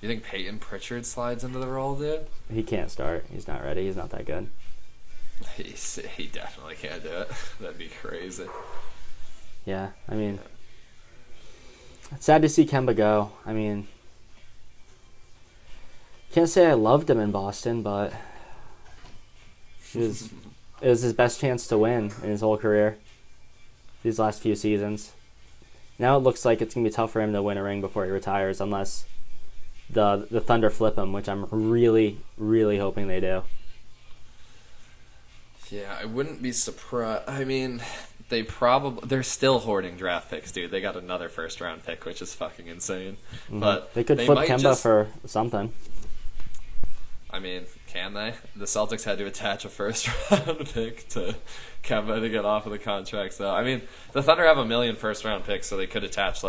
You think Peyton Pritchard slides into the role, dude? He can't start. He's not ready. He's not that good. He definitely can't do it. That'd be crazy. Yeah, I mean, it's sad to see Kemba go. I mean, can't say I loved him in Boston, but it was his best chance to win in his whole career these last few seasons. Now it looks like it's going to be tough for him to win a ring before he retires unless the Thunder flip him, which I'm really, really hoping they do. Yeah, I wouldn't be surprised. I mean, they're still hoarding draft picks, dude. They got another first-round pick, which is fucking insane. Mm-hmm. But they could flip Kemba for something. I mean, can they? The Celtics had to attach a first-round pick to Kemba to get off of the contract. So, I mean, the Thunder have 1 million first-round picks, so they could attach,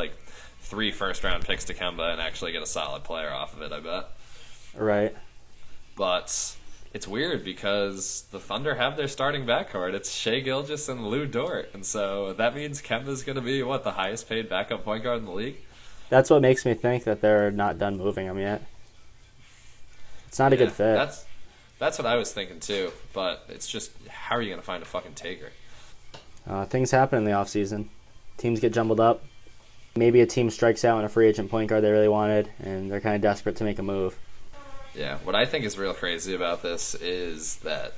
3 first-round picks to Kemba and actually get a solid player off of it, I bet. Right. But it's weird because the Thunder have their starting backcourt. It's Shai Gilgeous and Lou Dort. And so that means Kemba's going to be, the highest-paid backup point guard in the league? That's what makes me think that they're not done moving him yet. It's not a good fit. That's what I was thinking too, but it's just, how are you going to find a fucking taker? Things happen in the offseason. Teams get jumbled up. Maybe a team strikes out on a free agent point guard they really wanted, and they're kind of desperate to make a move. Yeah, what I think is real crazy about this is that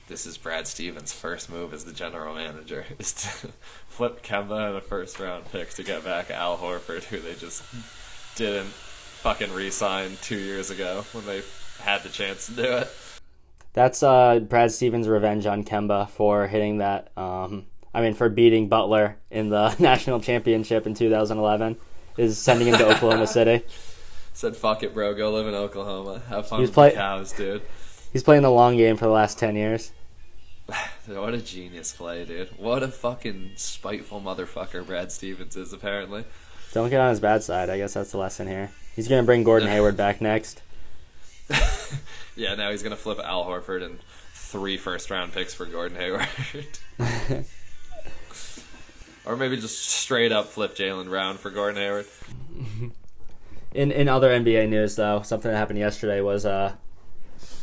this is Brad Stevens' first move as the general manager, is to flip Kemba and a first-round pick to get back Al Horford, who they just didn't fucking re-sign 2 years ago when they had the chance to do it. That's Brad Stevens' revenge on Kemba for hitting that. For beating Butler in the national championship in 2011, is sending him to Oklahoma City. Said, "Fuck it, bro. Go live in Oklahoma. Have fun with the Cavs, dude." He's playing the long game for the last 10 years. What a genius play, dude. What a fucking spiteful motherfucker Brad Stevens is, apparently. Don't get on his bad side. I guess that's the lesson here. He's going to bring Gordon Hayward back next. Yeah, now he's going to flip Al Horford and 3 first-round picks for Gordon Hayward. Or maybe just straight up flip Jaylen Brown for Gordon Hayward. In other NBA news, though, something that happened yesterday was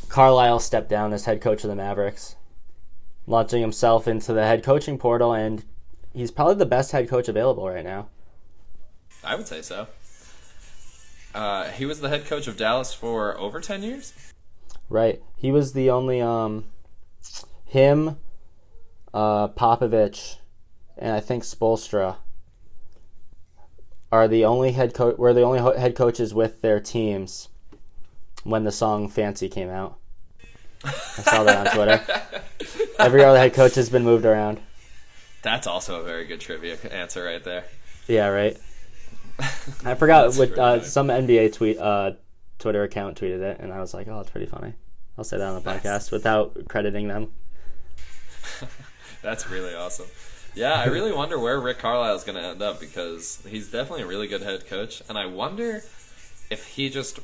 Carlisle stepped down as head coach of the Mavericks, launching himself into the head coaching portal, and he's probably the best head coach available right now. I would say so. He was the head coach of Dallas for over 10 years? Right. He was the only him, Popovich, and I think Spoelstra are the only head coaches with their teams when the song Fancy came out. I saw that on Twitter. Every other head coach has been moved around. That's also a very good trivia answer right there. Yeah, right. I forgot what some NBA Twitter account tweeted it, and I was like, oh, it's pretty funny. I'll say that on the podcast without crediting them. That's really awesome. Yeah, I really wonder where Rick Carlisle is going to end up, because he's definitely a really good head coach, and I wonder if he just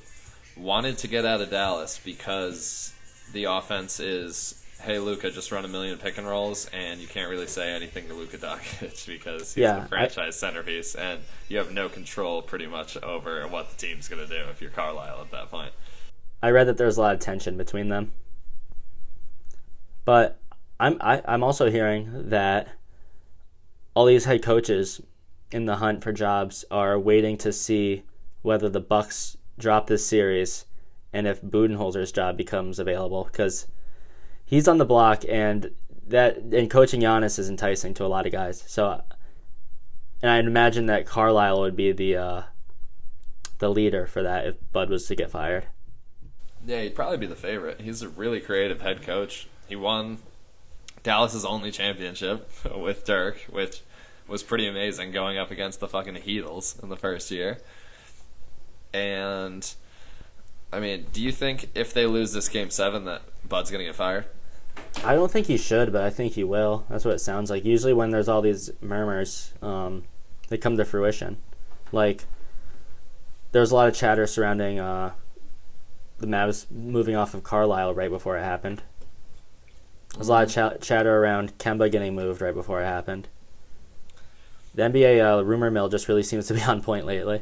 wanted to get out of Dallas because the offense is, hey, Luka, just run a million pick and rolls, and you can't really say anything to Luka Doncic because he's the franchise centerpiece, and you have no control pretty much over what the team's going to do if you're Carlisle at that point. I read that there's a lot of tension between them, but I'm also hearing that all these head coaches in the hunt for jobs are waiting to see whether the Bucks drop this series and if Budenholzer's job becomes available, because he's on the block, and coaching Giannis is enticing to a lot of guys. So, and I'd imagine that Carlisle would be the leader for that if Bud was to get fired. Yeah, he'd probably be the favorite. He's a really creative head coach. He won Dallas's only championship with Dirk, which was pretty amazing, going up against the fucking Heatles in the first year. And, I mean, do you think if they lose this Game 7 that Bud's going to get fired? I don't think he should, but I think he will. That's what it sounds like. Usually when there's all these murmurs, they come to fruition. Like, there's a lot of chatter surrounding the Mavs moving off of Carlisle right before it happened. There's a lot of chatter around Kemba getting moved right before it happened. The NBA rumor mill just really seems to be on point lately.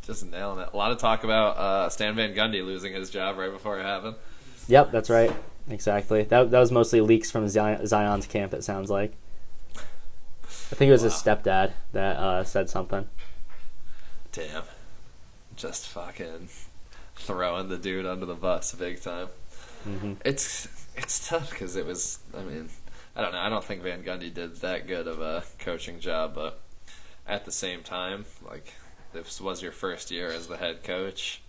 Just nailing it. A lot of talk about Stan Van Gundy losing his job right before it happened. Yep, that's right. Exactly. That was mostly leaks from Zion's camp, it sounds like. I think it was his stepdad that said something. Damn. Just fucking throwing the dude under the bus big time. Mm-hmm. It's tough because it was, I mean, I don't know. I don't think Van Gundy did that good of a coaching job, but at the same time, like, this was your first year as the head coach,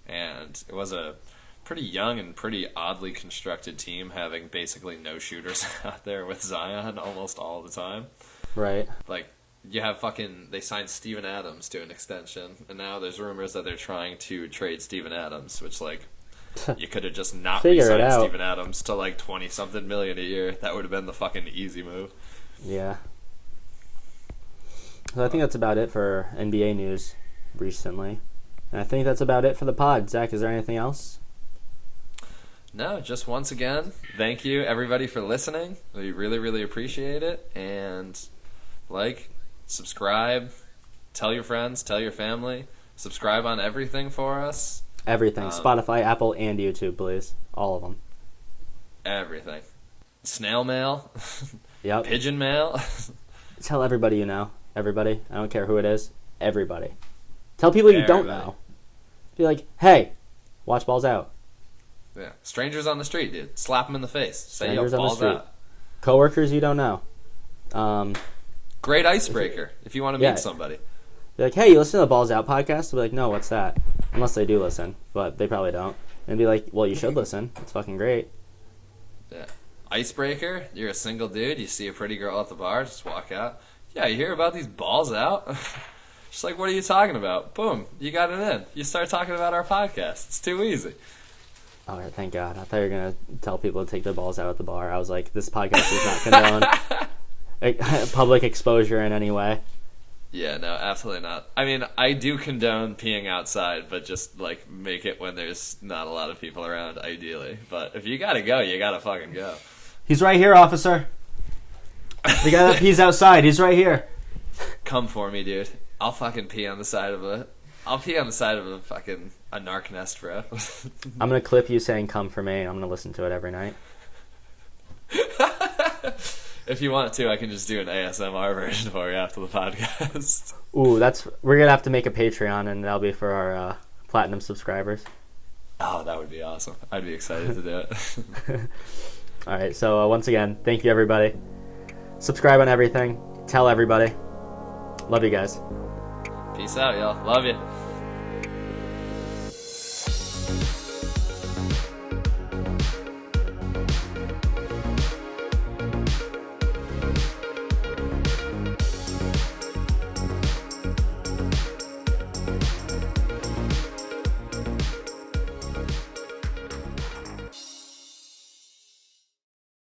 and it was a pretty young and pretty oddly constructed team, having basically no shooters out there with Zion almost all the time. Right. Like, you have they signed Steven Adams to an extension, and now there's rumors that they're trying to trade Steven Adams, which, like, you could have just not re-signed Steven Adams to, like, 20-something million a year. That would have been the fucking easy move. Yeah. So I think that's about it for NBA news recently. And I think that's about it for the pod. Zach, is there anything else? No, just once again, thank you, everybody, for listening. We really, really appreciate it. And, subscribe, tell your friends, tell your family, subscribe on everything for us. Everything. Spotify, Apple, and YouTube, please. All of them. Everything. Snail mail. Yep. Pigeon mail. Tell everybody you know. Everybody. I don't care who it is. Everybody. Tell people you don't know. Be like, hey, watch Balls Out. Yeah. Strangers on the street, dude. Slap them in the face. Say, Strangers yo, on the Balls street. Out. Coworkers you don't know. Great icebreaker if you want to meet somebody. Be like, hey, you listen to the Balls Out podcast? They'll be like, no, what's that? Unless they do listen, but they probably don't. And be like, well, you should listen. It's fucking great. Yeah. Icebreaker, you're a single dude, you see a pretty girl at the bar, just walk out. Yeah, you hear about these balls out? Just like, what are you talking about? Boom, you got it in. You start talking about our podcast. It's too easy. All right, thank God. I thought you were going to tell people to take their balls out at the bar. I was like, this podcast does not condone public exposure in any way. Yeah, no, absolutely not. I mean, I do condone peeing outside, but just, make it when there's not a lot of people around, ideally. But if you gotta go, you gotta fucking go. He's right here, officer. The guy that pees outside, he's right here. Come for me, dude. I'll fucking pee on the side of I'll pee on the side of a narc nest, bro. I'm gonna clip you saying "come for me," and I'm gonna listen to it every night. If you want to, I can just do an ASMR version for you after the podcast. Ooh, we're gonna have to make a Patreon, and that'll be for our platinum subscribers. Oh, that would be awesome. I'd be excited to do it. All right, so once again, thank you, everybody. Subscribe on everything. Tell everybody. Love you guys. Peace out, y'all. Love you.